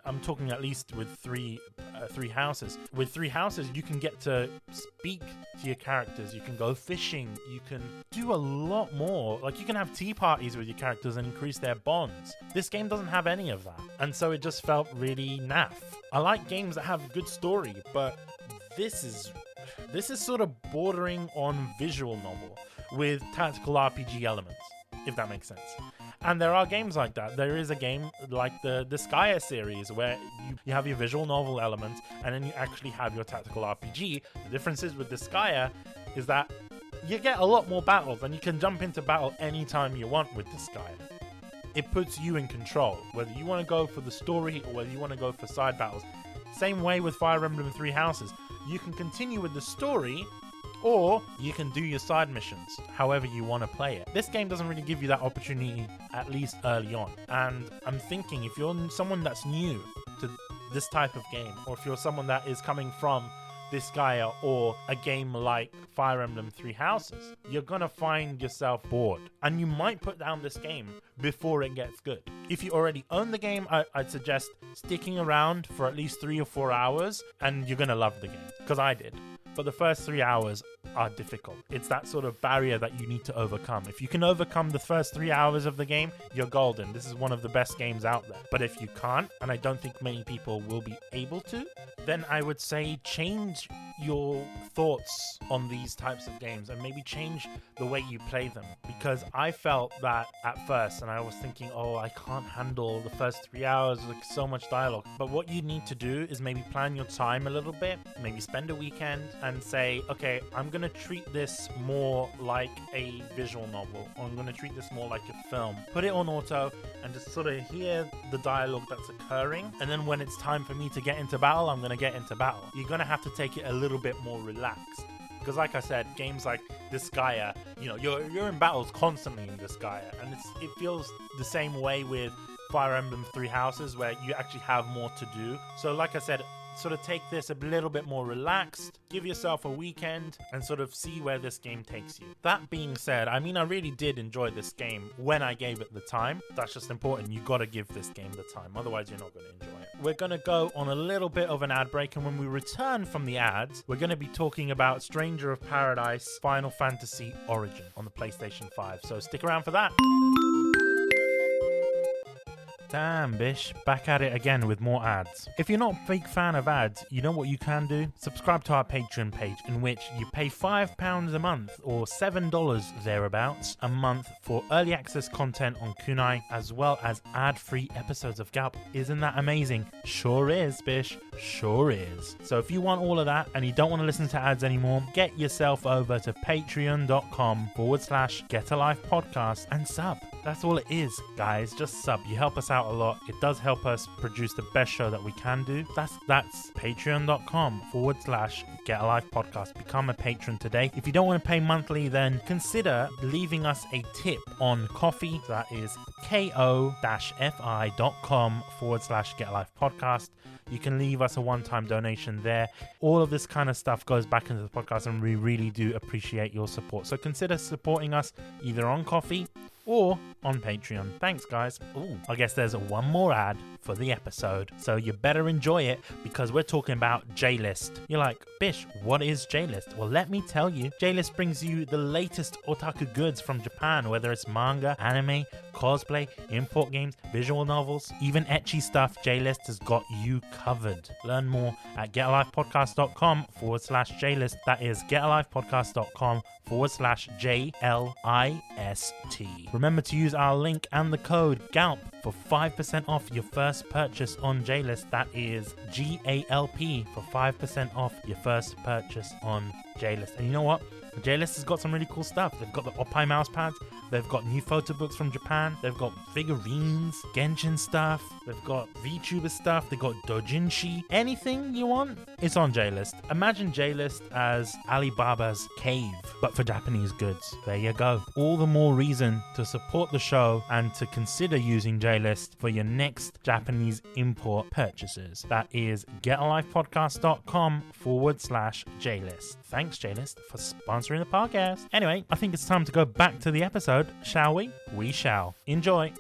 I'm talking at least with three houses. With 3 houses, you can get to speak to your characters. You can go fishing. You can do a lot more. Like, you can have tea parties with your characters and increase their bonds. This game doesn't have any of that. And so it just felt really naff. I like games that have good story, but this is sort of bordering on visual novel with tactical RPG elements, if that makes sense. And there are games like that. There is a game like the Disgaea series where you have your visual novel elements and then you actually have your tactical RPG. The difference is with Disgaea is that you get a lot more battles and you can jump into battle anytime you want with Disgaea. It puts you in control, whether you want to go for the story or whether you want to go for side battles. Same way with Fire Emblem 3 Houses. You can continue with the story, or you can do your side missions however you want to play it. This game doesn't really give you that opportunity, at least early on. And I'm thinking, if you're someone that's new to this type of game, or if you're someone that is coming from Disgaea or a game like Fire Emblem 3 Houses, you're gonna find yourself bored. And you might put down this game before it gets good. If you already own the game, I'd suggest sticking around for at least 3 or 4 hours, and you're gonna love the game, because I did. But the first 3 hours are difficult. It's that sort of barrier that you need to overcome. If you can overcome the first 3 hours of the game, you're golden. This is one of the best games out there. But if you can't, and I don't think many people will be able to, then I would say change your thoughts on these types of games and maybe change the way you play them. Because I felt that at first, and I was thinking, oh, I can't handle the first 3 hours, like so much dialogue. But what you need to do is maybe plan your time a little bit, maybe spend a weekend and say, okay, I'm going to treat this more like a visual novel, or I'm going to treat this more like a film. Put it on auto and just sort of hear the dialogue that's occurring. And then when it's time for me to get into battle, I'm going to get into battle. You're going to have to take it a little bit more relaxed. Because like I said, games like Disgaea, you know, you're in battles constantly in Disgaea. And it feels the same way with Fire Emblem 3 Houses, where you actually have more to do. So like I said, sort of take this a little bit more relaxed, give yourself a weekend, and sort of see where this game takes you. That being said, I mean, I really did enjoy this game when I gave it the time. That's just important. You got to give this game the time, otherwise you're not going to enjoy it. We're going to go on a little bit of an ad break, and when we return from the ads, we're going to be talking about Stranger of Paradise Final Fantasy Origin on the PlayStation 5. So stick around for that. Damn, Bish, back at it again with more ads. If you're not a big fan of ads, you know what you can do? Subscribe to our Patreon page, in which you pay £5 a month, or $7 thereabouts a month, for early access content on Kunai, as well as ad-free episodes of GALP. Isn't that amazing? Sure is, Bish. Sure is. So if you want all of that and you don't want to listen to ads anymore, get yourself over to patreon.com/GetALifePodcast and sub. That's all it is, guys. Just sub. You help us out a lot. It does help us produce the best show that we can do. That's patreon.com/GetALifePodcast. Become a patron today. If you don't want to pay monthly, then consider leaving us a tip on Ko-fi. That is ko-fi.com/GetALifePodcast. You can leave us a one-time donation there. All of this kind of stuff goes back into the podcast, and we really do appreciate your support. So consider supporting us either on Ko-fi or on Patreon. Thanks, guys. Ooh, I guess there's one more ad for the episode. So you better enjoy it because we're talking about J-List. You're like, Bish, what is J-List? Well, let me tell you. J-List brings you the latest otaku goods from Japan, whether it's manga, anime, cosplay, import games, visual novels, even ecchi stuff. J-List has got you covered. Learn more at getalivepodcast.com/J-List. That is getalivepodcast.com/JLIST. Remember to use our link and the code GALP for 5% off your first purchase on J-List. That is GALP for 5% off your first purchase on J-List. And you know what? J-List has got some really cool stuff. They've got the Oppai mouse pads. They've got new photo books from Japan. They've got figurines, Genshin stuff. They've got VTuber stuff. They've got doujinshi. Anything you want, it's on J-List. Imagine J-List as Alibaba's cave, but for Japanese goods. There you go. All the more reason to support the show and to consider using J-List for your next Japanese import purchases. That is getalivepodcast.com/J-List. Thanks, J-List, for sponsoring the podcast. Anyway, I think it's time to go back to the episode. Shall we? We shall. Enjoy.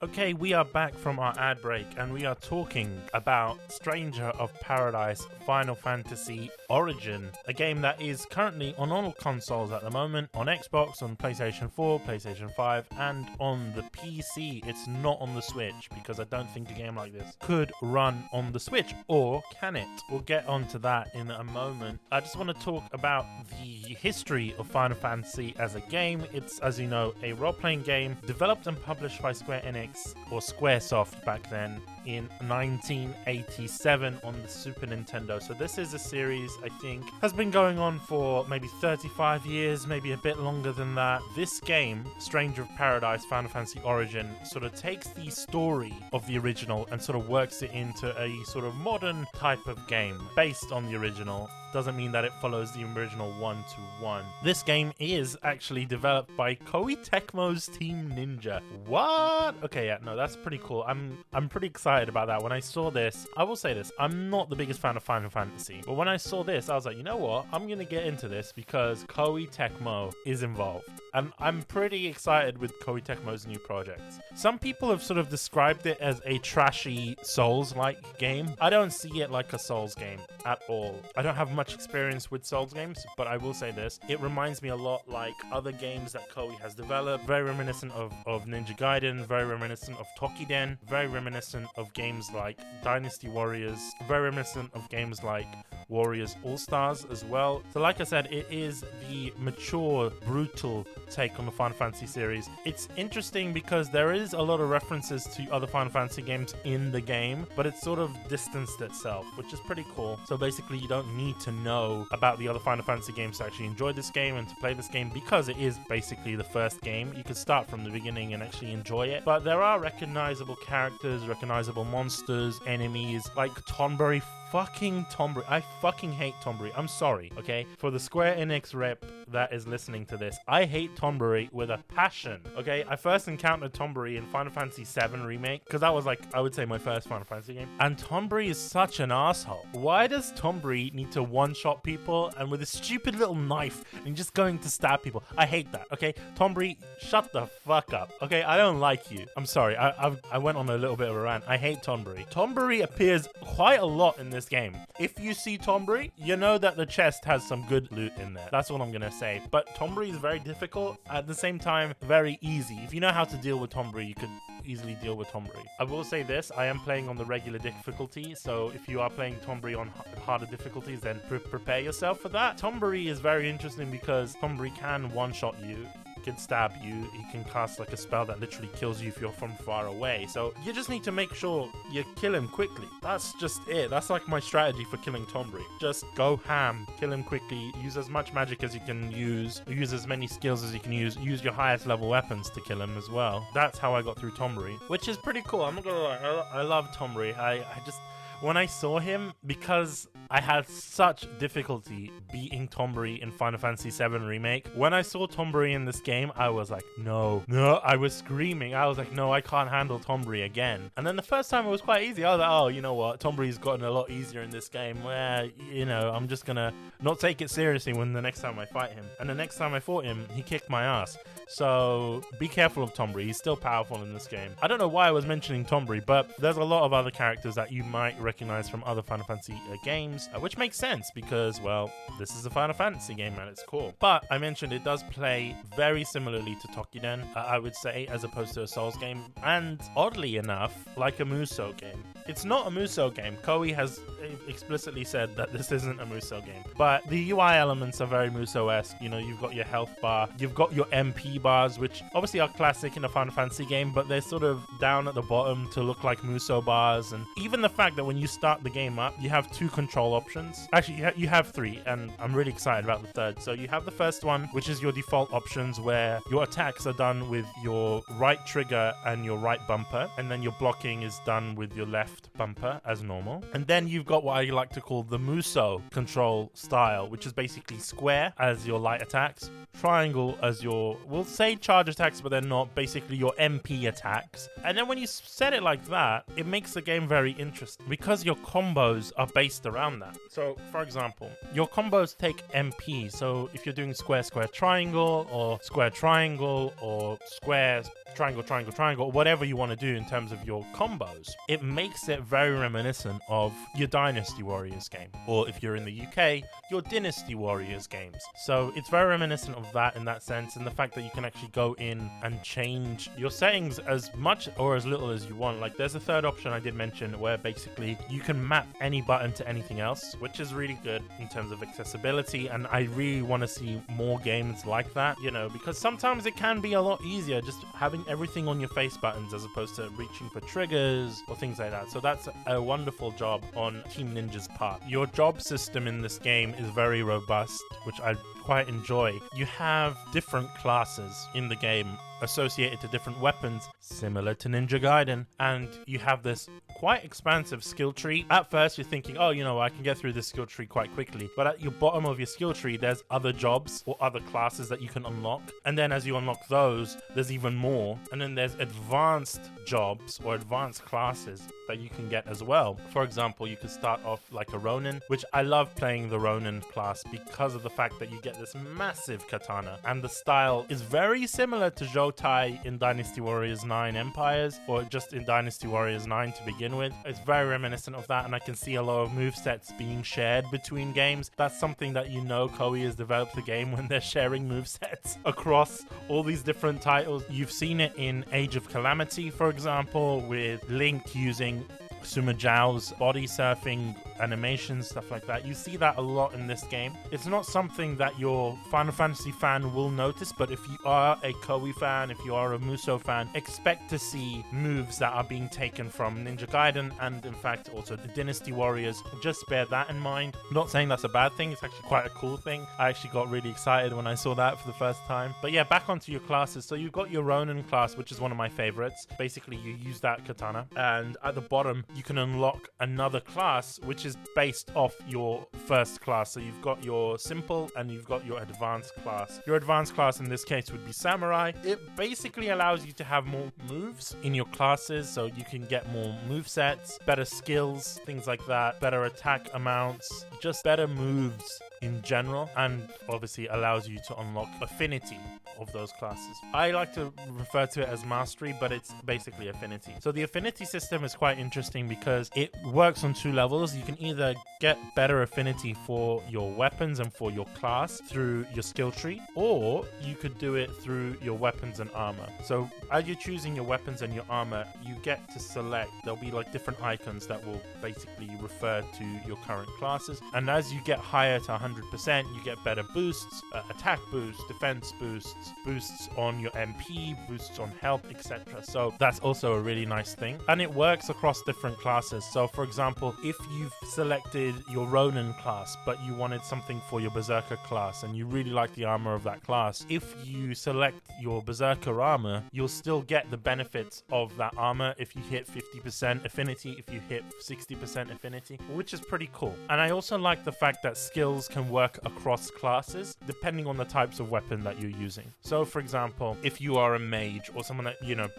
Okay, we are back from our ad break and we are talking about Stranger of Paradise Final Fantasy Origin, a game that is currently on all consoles at the moment, on Xbox, on PlayStation 4, PlayStation 5, and on the PC. It's not on the Switch because I don't think a game like this could run on the Switch, or can it? We'll get onto that in a moment. I just want to talk about the history of Final Fantasy as a game. It's, as you know, a role-playing game developed and published by Square Enix, or Squaresoft back then, in 1987 on the Super Nintendo. So this is a series I think has been going on for maybe 35 years, maybe a bit longer than that. This game, Stranger of Paradise Final Fantasy Origin, sort of takes the story of the original and sort of works it into a sort of modern type of game based on the original. Doesn't mean that it follows the original one-to-one. This game is actually developed by Koei Tecmo's Team Ninja. What? Okay, yeah, no, that's pretty cool. I'm pretty excited about that. When I saw this, I will say this, I'm not the biggest fan of Final Fantasy, but when I saw this, I was like, you know what? I'm gonna get into this because Koei Tecmo is involved. And I'm pretty excited with Koei Tecmo's new projects. Some people have sort of described it as a trashy Souls-like game. I don't see it like a Souls game at all. I don't have much experience with Souls games, but I will say this. It reminds me a lot like other games that Koei has developed. Very reminiscent of Ninja Gaiden, very reminiscent of Tokiden, very reminiscent of games like Dynasty Warriors, very reminiscent of games like Warriors All-Stars as well. So like I said, it is the mature, brutal take on the Final Fantasy series. It's interesting because there is a lot of references to other Final Fantasy games in the game, but it's sort of distanced itself, which is pretty cool. So basically you don't need to know about the other Final Fantasy games to actually enjoy this game and to play this game, because it is basically the first game. You can start from the beginning and actually enjoy it, but there are recognizable characters, recognizable monsters, enemies, like Tonberry. Fucking Tonberry. I fucking hate Tonberry. I'm sorry, okay? For the Square Enix rep that is listening to this, I hate Tonberry with a passion, okay? I first encountered Tonberry in Final Fantasy VII Remake, because that was like, I would say, my first Final Fantasy game. And Tonberry is such an asshole. Why does Tonberry need to one-shot people and with a stupid little knife and just going to stab people? I hate that, okay? Tonberry, shut the fuck up, okay? I don't like you. I'm sorry. I went on a little bit of a rant. I hate Tonberry. Tonberry appears quite a lot in this game. If you see Tonberry, you know that the chest has some good loot in there. That's all I'm gonna say. But Tonberry is very difficult, at the same time very easy. If you know how to deal with Tonberry, you could easily deal with Tonberry. I will say this, I am playing on the regular difficulty, so if you are playing Tonberry on harder difficulties, then prepare yourself for that. Tonberry is very interesting because Tonberry can one-shot you. Can stab you, he can cast like a spell that literally kills you if you're from far away. So you just need to make sure you kill him quickly. That's just it. That's like my strategy for killing Tonberry. Just go ham, kill him quickly, use as much magic as you can use as many skills as you can use your highest level weapons to kill him as well. That's how I got through Tonberry, which is pretty cool. I'm not gonna lie, I love Tonberry. I just when I saw him, because I had such difficulty beating Tombury in Final Fantasy VII Remake, when I saw Tombury in this game, I was like, no, I was screaming. I was like, no, I can't handle Tombury again. And then the first time it was quite easy. I was like, oh, you know what? Tombury's gotten a lot easier in this game, where, you know, I'm just gonna not take it seriously when the next time I fight him. And the next time I fought him, he kicked my ass. So be careful of Tombury. He's still powerful in this game. I don't know why I was mentioning Tombury, but there's a lot of other characters that you might recognize from other Final Fantasy games, which makes sense because, well, this is a Final Fantasy game at its core. But I mentioned it does play very similarly to Tokiden, I would say, as opposed to a Souls game, and oddly enough, like a Musou game. It's not a Musou game. Koei has explicitly said that this isn't a Musou game, but the UI elements are very Musou-esque. You know, you've got your health bar, you've got your MP bars, which obviously are classic in a Final Fantasy game, but they're sort of down at the bottom to look like Musou bars. And even the fact that when you start the game up, you have 2 control options. Actually, you have 3, and I'm really excited about the third. So you have the first one, which is your default options, where your attacks are done with your right trigger and your right bumper, and then your blocking is done with your left bumper as normal. And then you've got what I like to call the Musou control style, which is basically square as your light attacks, triangle as your, we'll say charge attacks, but they're not, basically your MP attacks. And then when you set it like that, it makes the game very interesting because your combos are based around that. So for example, your combos take MP. So if you're doing square, square, triangle, or square, triangle, or square, triangle, triangle, triangle, or whatever you want to do in terms of your combos, it makes it very reminiscent of your Dynasty Warriors game, or if you're in the UK, your Dynasty Warriors games. So it's very reminiscent of that in that sense, and the fact that you can actually go in and change your settings as much or as little as you want. Like there's a third option I did mention where basically you can map any button to anything else, which is really good in terms of accessibility, and I really want to see more games like that, you know, because sometimes it can be a lot easier just having everything on your face buttons as opposed to reaching for triggers or things like that. So that's a wonderful job on Team Ninja's part. Your job system in this game is very robust, which I quite enjoy. You have different classes in the game associated to different weapons, similar to Ninja Gaiden, and you have this quite expansive skill tree. At first you're thinking, oh, you know, I can get through this skill tree quite quickly, but at your bottom of your skill tree there's other jobs or other classes that you can unlock, and then as you unlock those there's even more, and then there's advanced jobs or advanced classes that you can get as well. For example, you could start off like a Ronin, which I love playing the Ronin class because of the fact that you get this massive katana, and the style is very similar to Joutai in Dynasty Warriors 9 Empires, or just in Dynasty Warriors 9 to begin with. It's very reminiscent of that, and I can see a lot of movesets being shared between games. That's something that, you know, Koei has developed the game when they're sharing movesets across all these different titles. You've seen it in Age of Calamity, for example, with Link using Suma Zhao's body surfing animations, stuff like that. You see that a lot in this game. It's not something that your Final Fantasy fan will notice, but if you are a Koei fan, if you are a Musou fan, expect to see moves that are being taken from Ninja Gaiden and in fact also the Dynasty Warriors. Just bear that in mind. I'm not saying that's a bad thing, it's actually quite a cool thing. I actually got really excited when I saw that for the first time. But yeah, back onto your classes. So you've got your Ronin class, which is one of my favorites. Basically you use that katana, and at the bottom you can unlock another class which is based off your first class. So you've got your simple and you've got your advanced class. Your advanced class in this case would be Samurai. It basically allows you to have more moves in your classes, so you can get more move sets, better skills, things like that, better attack amounts, just better moves in general, and obviously allows you to unlock affinity of those classes. I like to refer to it as mastery, but it's basically affinity. So the affinity system is quite interesting because it works on 2 levels. You can either get better affinity for your weapons and for your class through your skill tree, or you could do it through your weapons and armor. So as you're choosing your weapons and your armor, you get to select, there'll be like different icons that will basically refer to your current classes, and as you get higher to 100 100%, you get better boosts, attack boosts, defense boosts, boosts on your MP, boosts on health, etc. So that's also a really nice thing. And it works across different classes. So for example, if you've selected your Ronin class, but you wanted something for your Berserker class, and you really like the armor of that class, if you select your Berserker armor, you'll still get the benefits of that armor if you hit 50% affinity, if you hit 60% affinity, which is pretty cool. And I also like the fact that skills can work across classes depending on the types of weapon that you're using. So for example, if you are a mage or someone that,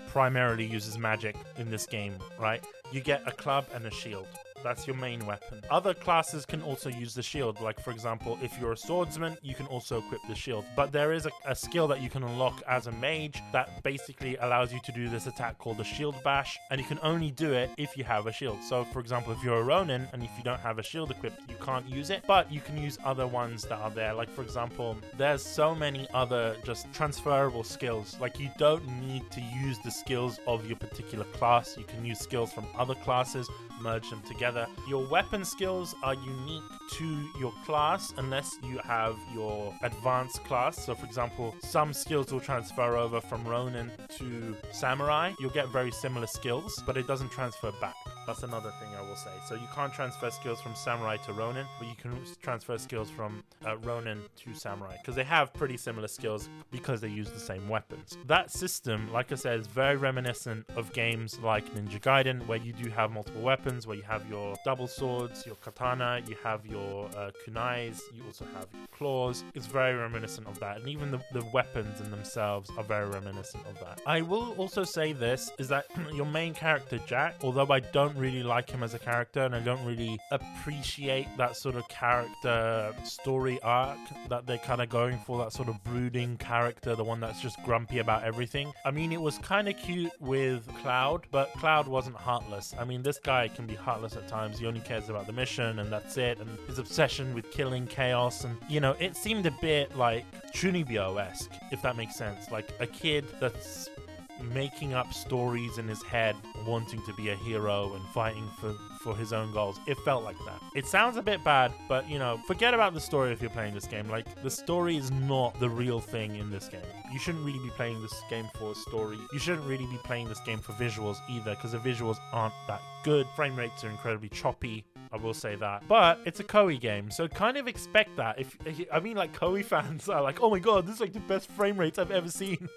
primarily uses magic in this game, right? You get a club and a shield. That's your main weapon. Other classes can also use the shield. Like, for example, if you're a swordsman, you can also equip the shield. But there is a skill that you can unlock as a mage that basically allows you to do this attack called the shield bash, and you can only do it if you have a shield. So, for example, if you're a Ronin and if you don't have a shield equipped, you can't use it, but you can use other ones that are there. Like, for example, there's so many other just transferable skills. Like, you don't need to use the skills of your particular class. You can use skills from other classes, merge them together. Your weapon skills are unique to your class unless you have your advanced class. So for example, some skills will transfer over from Ronin to Samurai. You'll get very similar skills, but it doesn't transfer back. That's another thing I will say. So you can't transfer skills from Samurai to Ronin, but you can transfer skills from Ronin to Samurai because they have pretty similar skills because they use the same weapons. That system, like I said, is very reminiscent of games like Ninja Gaiden, where you do have multiple weapons, where you have your double swords, your katana, you have your kunais, you also have your claws. It's very reminiscent of that, and even the weapons in themselves are very reminiscent of that. I will also say this, is that your main character, Jack, although I don't really like him as a character and I don't really appreciate that sort of character story arc that they're kind of going for, that sort of brooding character, the one that's just grumpy about everything. I mean, it was kind of cute with Cloud, but Cloud wasn't heartless. I mean, this guy can be heartless at times. He only cares about the mission and that's it, and his obsession with killing chaos, and it seemed a bit like Chunibyo-esque, if that makes sense. Like a kid that's making up stories in his head, wanting to be a hero and fighting for his own goals. It felt like that. It sounds a bit bad, but forget about the story if you're playing this game. Like, the story is not the real thing in this game. You shouldn't really be playing this game for a story. You shouldn't really be playing this game for visuals either, because the visuals aren't that good. Frame rates are incredibly choppy, I will say that. But it's a Koei game, so kind of expect that. Like, Koei fans are like, oh my god, this is like the best frame rates I've ever seen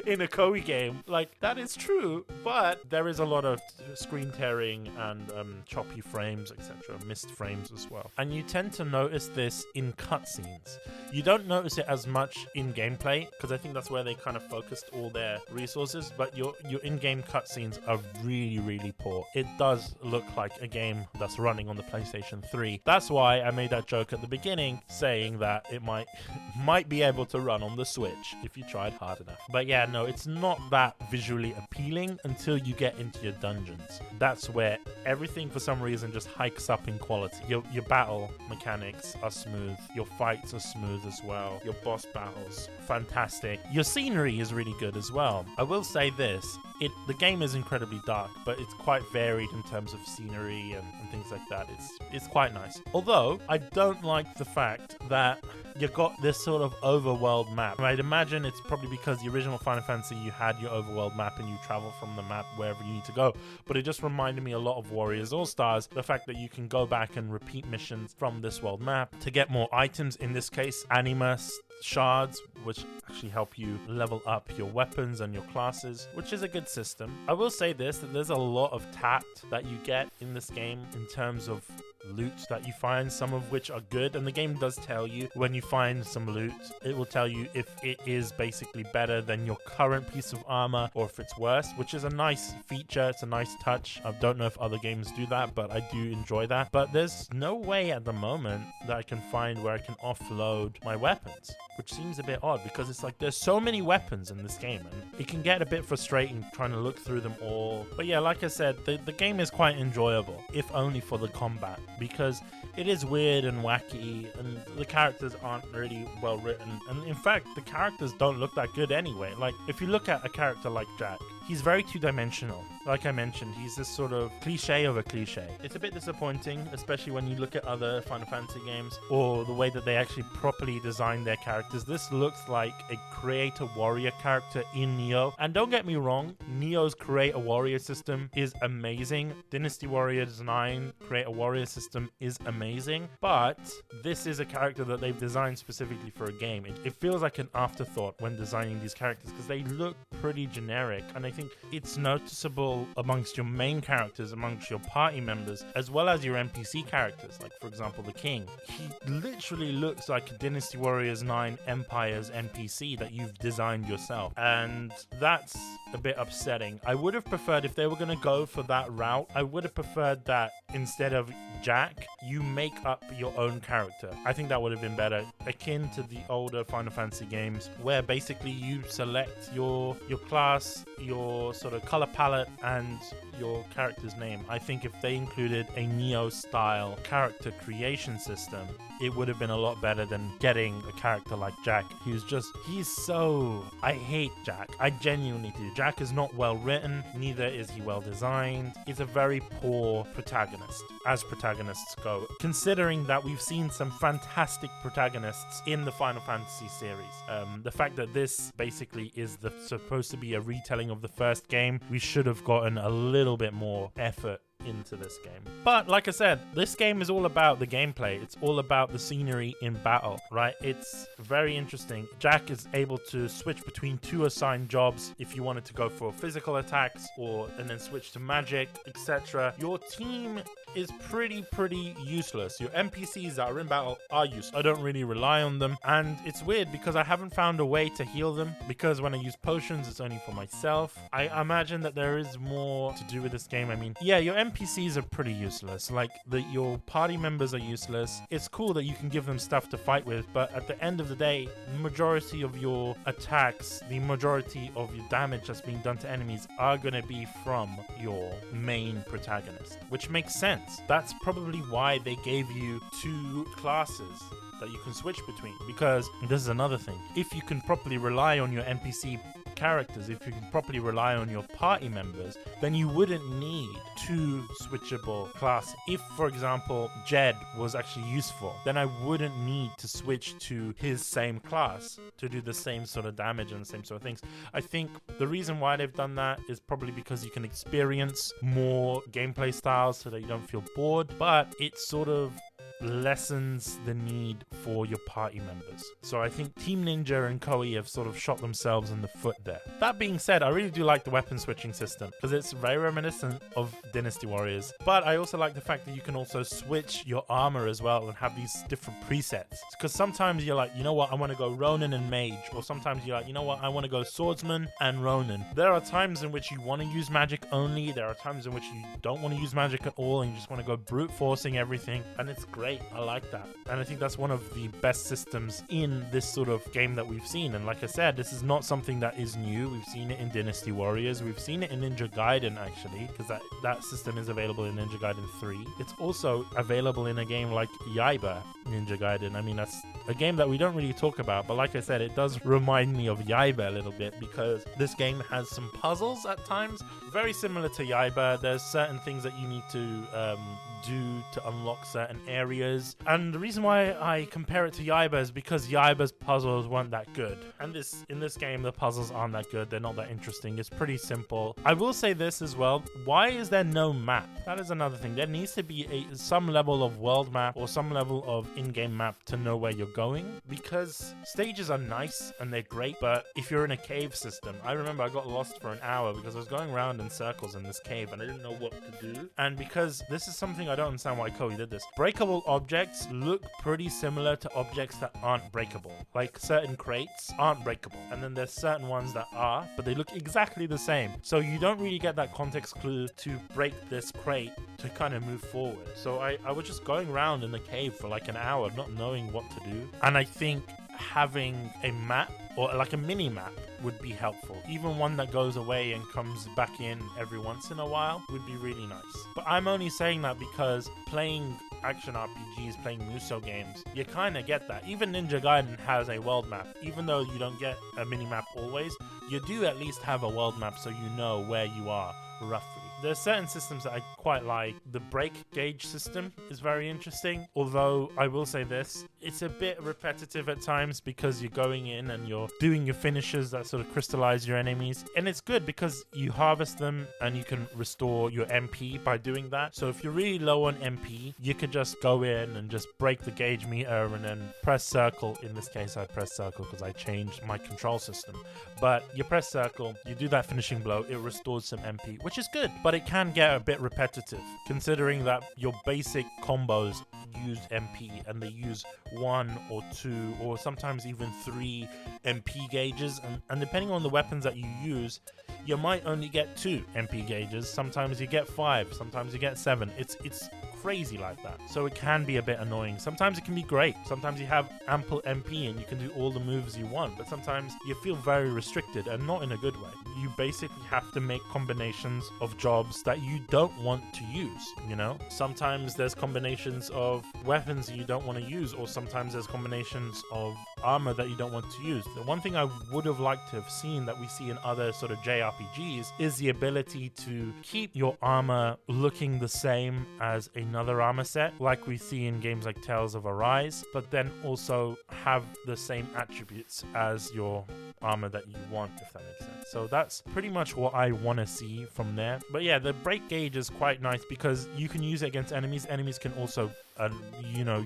in a Koei game. Like, that is true, but there is a lot of screen tearing and choppy frames, etc., missed frames as well. And you tend to notice this in cutscenes. You don't notice it as much in gameplay, because I think that's where they kind of focused all their resources, but your in-game cutscenes are really, really poor. It does look like a game that's running on the PlayStation 3. That's why I made that joke at the beginning, saying that it might be able to run on the Switch if you tried hard enough. But yeah, no, it's not that visually appealing until you get into your dungeons. That's where everything for some reason just hikes up in quality. Your battle mechanics are smooth, your fights are smooth as well, your boss battles, fantastic. Your scenery is really good as well. I will say this, the game is incredibly dark, but it's quite varied in terms of scenery and things like that. It's quite nice. Although, I don't like the fact that you got this sort of overworld map. I'd imagine it's probably because the original Final Fantasy, you had your overworld map and you travel from the map wherever you need to go. But it just reminded me a lot of Warriors All-Stars, the fact that you can go back and repeat missions from this world map to get more items, in this case, anima shards, which actually help you level up your weapons and your classes, which is a good system. I will say this, that there's a lot of tact that you get in this game in terms of loot that you find, some of which are good, and the game does tell you when you find some loot, it will tell you if it is basically better than your current piece of armor or if it's worse, which is a nice feature. It's a nice touch. I don't know if other games do that, but I do enjoy that. But there's no way at the moment that I can find where I can offload my weapons, which seems a bit odd, because it's like there's so many weapons in this game and it can get a bit frustrating trying to look through them all. But yeah, like I said, the game is quite enjoyable, if only for the combat, because it is weird and wacky and the characters aren't really well written, and in fact the characters don't look that good anyway. Like, if you look at a character like Jack, he's very two-dimensional. like I mentioned, he's this sort of cliche of a cliche. It's a bit disappointing, especially when you look at other Final Fantasy games or the way that they actually properly design their characters. This looks like a creator warrior character in Neo. And don't get me wrong, Neo's creator warrior system is amazing. Dynasty Warriors 9 creator warrior system is amazing, but this is a character that they've designed specifically for a game. It feels like an afterthought when designing these characters because they look pretty generic, and I think it's noticeable amongst your main characters, amongst your party members, as well as your NPC characters, like for example the King. He literally looks like a Dynasty Warriors 9 Empire's NPC that you've designed yourself, and that's a bit upsetting. I would have preferred, if they were going to go for that route, I would have preferred that instead of Jack, you make up your own character. I think that would have been better, akin to the older Final Fantasy games, where basically you select your class, your sort of color palette, and your character's name. I think if they included a Neo-style character creation system, it would have been a lot better than getting a character like Jack. I hate Jack. I genuinely do. Jack is not well written, neither is he well designed. He's a very poor protagonist, as protagonists go, considering that we've seen some fantastic protagonists in the Final Fantasy series. The fact that this basically is supposed to be a retelling of the first game, we should have gotten a little bit more effort into this game. But like I said, this game is all about the gameplay. It's all about the scenery in battle, right? It's very interesting. Jack is able to switch between 2 assigned jobs if you wanted to go for physical attacks and then switch to magic, etc. Your team is pretty useless. Your NPCs that are in battle are useless. I don't really rely on them, and it's weird because I haven't found a way to heal them, because when I use potions it's only for myself. I imagine that there is more to do with this game. I mean, yeah, your NPCs are pretty useless. Like, your party members are useless. It's cool that you can give them stuff to fight with, but at the end of the day, the majority of your attacks, the majority of your damage that's being done to enemies are going to be from your main protagonist, which makes sense. That's probably why they gave you 2 classes that you can switch between, because this is another thing. If you can properly rely on your NPC characters, if you can properly rely on your party members, then you wouldn't need 2 switchable classes. If, for example, Jed was actually useful, then I wouldn't need to switch to his same class to do the same sort of damage and the same sort of things. I think the reason why they've done that is probably because you can experience more gameplay styles so that you don't feel bored, but it sort of lessens the need for your party members. So I think Team Ninja and Koei have sort of shot themselves in the foot there. That being said, I really do like the weapon switching system because it's very reminiscent of Dynasty Warriors, but I also like the fact that you can also switch your armor as well and have these different presets, because sometimes you're like, you know what, I want to go Ronin and Mage, or sometimes you're like, you know what, I want to go Swordsman and Ronin. There are times in which you want to use magic only, there are times in which you don't want to use magic at all and you just want to go brute forcing everything, and it's great. I like that, and I think that's one of the best systems in this sort of game that we've seen. And like I said, this is not something that is new. We've seen it in Dynasty Warriors, we've seen it in Ninja Gaiden actually, because that system is available in Ninja Gaiden 3. It's also available in a game like Yaiba Ninja Gaiden. I mean, that's a game that we don't really talk about, but like I said, it does remind me of Yaiba a little bit, because this game has some puzzles at times very similar to Yaiba. There's certain things that you need to do to unlock certain areas, and the reason why I compare it to Yaiba is because Yaiba's puzzles weren't that good, and in this game the puzzles aren't that good. They're not that interesting. It's pretty simple. I will say this as well, why is there no map? That is another thing. There needs to be some level of world map or some level of in-game map to know where you're going, because stages are nice and they're great, but if you're in a cave system, I remember I got lost for an hour because I was going around in circles in this cave and I didn't know what to do. And because this is something I don't understand why Koei did this. Breakable objects look pretty similar to objects that aren't breakable. Like certain crates aren't breakable, and then there's certain ones that are, but they look exactly the same. So you don't really get that context clue to break this crate to kind of move forward. So I was just going around in the cave for like an hour not knowing what to do. And I think having a map or like a mini map would be helpful. Even one that goes away and comes back in every once in a while would be really nice. But I'm only saying that because playing action RPGs, playing Muso games, you kind of get that. Even Ninja Gaiden has a world map. Even though you don't get a mini map always, you do at least have a world map so you know where you are roughly. There's certain systems that I quite like. The brake gauge system is very interesting, although I will say this, it's a bit repetitive at times because you're going in and you're doing your finishes that sort of crystallize your enemies, and it's good because you harvest them and you can restore your MP by doing that. So if you're really low on MP, you could just go in and just break the gauge meter and then press circle. In this case, I press circle because I changed my control system. But you press circle, you do that finishing blow, it restores some MP, which is good, but it can get a bit repetitive considering that your basic combos use MP and they use 1 or 2 or sometimes even 3 MP gauges, and depending on the weapons that you use, you might only get 2 MP gauges. Sometimes you get 5, sometimes you get 7. It's crazy like that. So it can be a bit annoying. Sometimes it can be great. Sometimes you have ample MP and you can do all the moves you want, but sometimes you feel very restricted and not in a good way. You basically have to make combinations of jobs that you don't want to use, you know? Sometimes there's combinations of weapons you don't want to use, or sometimes there's combinations of armor that you don't want to use. The one thing I would have liked to have seen that we see in other sort of JRPGs is the ability to keep your armor looking the same as another armor set, like we see in games like Tales of Arise, but then also have the same attributes as your armor that you want, if that makes sense. So that's pretty much what I want to see from there. But yeah, the break gauge is quite nice because you can use it against enemies. Enemies can also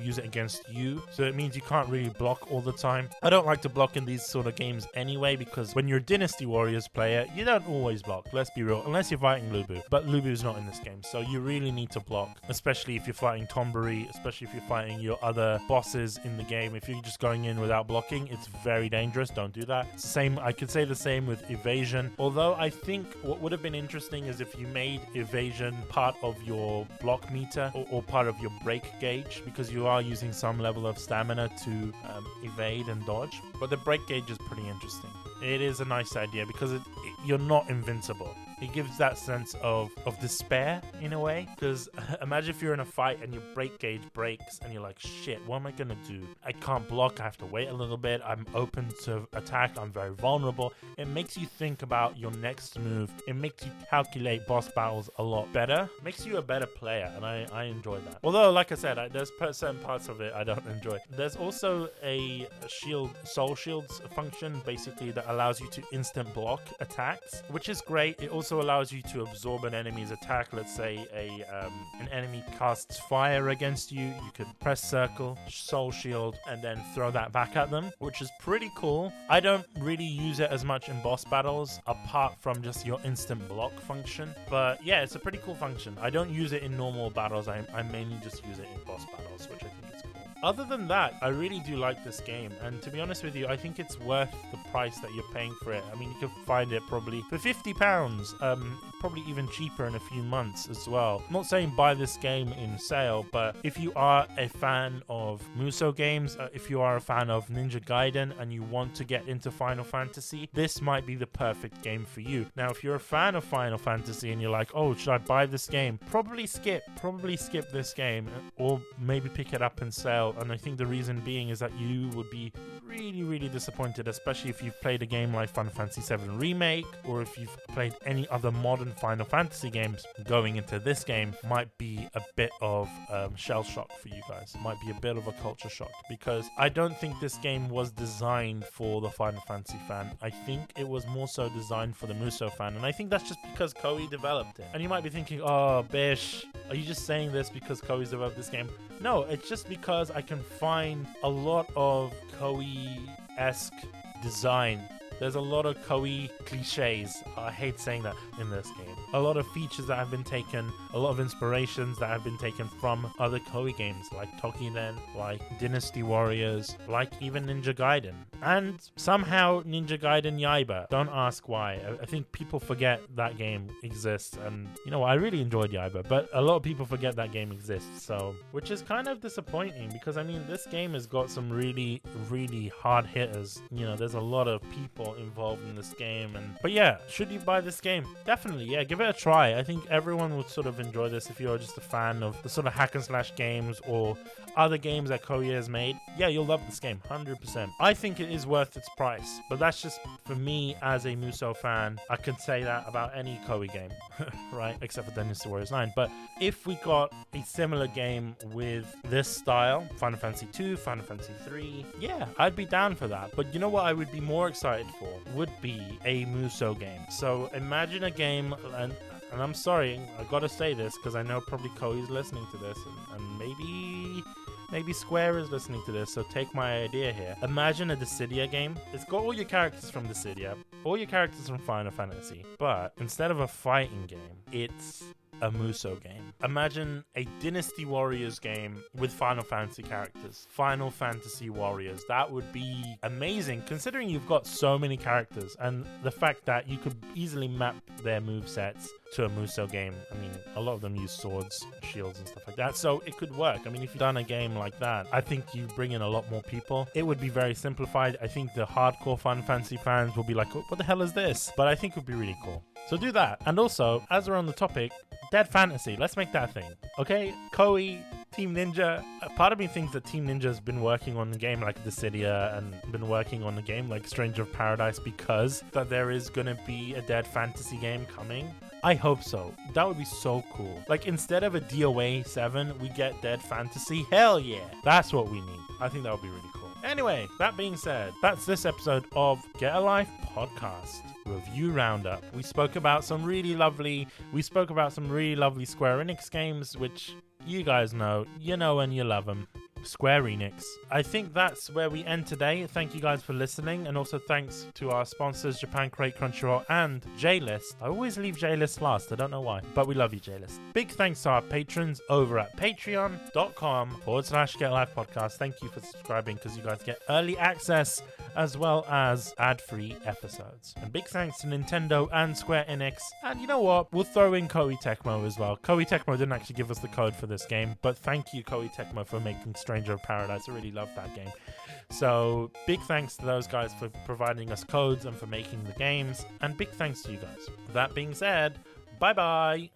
use it against you, so it means you can't really block all the time. I don't like to block in these sort of games anyway, because when you're a Dynasty Warriors player, you don't always block, let's be real, unless you're fighting Lubu, but Lubu's not in this game, so you really need to block, especially if you're fighting Tombury, especially if you're fighting your other bosses in the game. If you're just going in without blocking, it's very dangerous. Don't do that. Same, I could say the same with evasion, although I think what would have been interesting is if you made evasion part of your block meter or part of your break gauge, because you are using some level of stamina to evade and dodge. But the break gauge is pretty interesting. It is a nice idea because you're not invincible. It gives that sense of despair in a way, because imagine if you're in a fight and your break gauge breaks and you're like, shit, what am I gonna do? I can't block, I have to wait a little bit, I'm open to attack, I'm very vulnerable. It makes you think about your next move. It makes you calculate boss battles a lot better. It makes you a better player, and I enjoy that. Although, like I said, there's certain parts of it I don't enjoy. There's also a soul shields function, basically, that allows you to instant block attacks, which is great. It also allows you to absorb an enemy's attack. Let's say an enemy casts fire against you, you could press circle, soul shield, and then throw that back at them, which is pretty cool. I don't really use it as much in boss battles apart from just your instant block function, but yeah, it's a pretty cool function. I don't use it in normal battles. I mainly just use it in boss battles, which I think is cool. Other than that, I really do like this game, and to be honest with you, I think it's worth the price that you're paying for it. I mean, you can find it probably for £50, probably even cheaper in a few months as well. I'm not saying buy this game in sale, but if you are a fan of Musou games, if you are a fan of Ninja Gaiden and you want to get into Final Fantasy, this might be the perfect game for you. Now, if you're a fan of Final Fantasy and you're like, oh, should I buy this game? Probably skip this game, or maybe pick it up in sale. And I think the reason being is that you would be really disappointed, especially if you've played a game like Final Fantasy VII Remake, or if you've played any other modern Final Fantasy games. Going into this game might be a bit of shell shock for you guys. Might be a bit of a culture shock, because I don't think this game was designed for the Final Fantasy fan. I think it was more so designed for the Musou fan, and I think that's just because Koei developed it. And you might be thinking, oh, Bish, are you just saying this because Koei's developed this game? No, it's just because I can find a lot of Koei-esque design. There's a lot of Koei cliches, I hate saying that, in this game. A lot of features that have been taken, a lot of inspirations that have been taken from other Koei games, like Tokiden, like Dynasty Warriors, like even Ninja Gaiden. And somehow Ninja Gaiden Yaiba. Don't ask why. I think people forget that game exists, and you know, I really enjoyed Yaiba, but a lot of people forget that game exists, so, which is kind of disappointing, because I mean, this game has got some really hard hitters. You know, there's a lot of people involved in this game, but yeah, should you buy this game? Definitely, yeah, give give it a try. I think everyone would sort of enjoy this if you're just a fan of the sort of hack and slash games or other games that Koei has made. Yeah, you'll love this game, 100%. I think it is worth its price, but that's just for me as a Musou fan. I can say that about any Koei game, right? Except for Dynasty Warriors 9. But if we got a similar game with this style, Final Fantasy 2, Final Fantasy 3, yeah, I'd be down for that. But you know what I would be more excited for? Would be a Musou game. So imagine a game, and I'm sorry, I gotta say this because I know probably Koei's listening to this, and maybe Square is listening to this, so take my idea here. Imagine a Dissidia game. It's got all your characters from Dissidia, all your characters from Final Fantasy, but instead of a fighting game, it's a Musou game. Imagine a Dynasty Warriors game with Final Fantasy characters. Final Fantasy Warriors. That would be amazing, considering you've got so many characters, and the fact that you could easily map their movesets to a Musou game. I mean, a lot of them use swords, shields, and stuff like that, so it could work. I mean, if you've done a game like that, I think you bring in a lot more people. It would be very simplified. I think the hardcore Final Fantasy fans will be like, what the hell is this? But I think it would be really cool. So do that. And also, as we're on the topic, Dead Fantasy, let's make that a thing. Okay, Koei, Team Ninja. Part of me thinks that Team Ninja has been working on a game like Dissidia and been working on a game like Stranger of Paradise because that there is gonna be a Dead Fantasy game coming. I hope so. That would be so cool. Like, instead of a DOA 7, we get Dead Fantasy. Hell yeah. That's what we need. I think that would be really cool. Anyway, that being said, that's this episode of Get a Life Podcast Review Roundup. We spoke about some really lovely Square Enix games, which you guys know, and you love them. Square Enix. I think that's where we end today. Thank you guys for listening, and also thanks to our sponsors, Japan Crate, Crunchyroll, and JList. I always leave JList last, I don't know why, but we love you, JList. Big thanks to our patrons over at patreon.com/GetLifePodcast. Thank you for subscribing, because you guys get early access as well as ad-free episodes. And big thanks to Nintendo and Square Enix. And you know what? We'll throw in Koei Tecmo as well. Koei Tecmo didn't actually give us the code for this game, but thank you, Koei Tecmo, for making Stranger of Paradise. I really love that game. So big thanks to those guys for providing us codes and for making the games. And big thanks to you guys. That being said, bye-bye.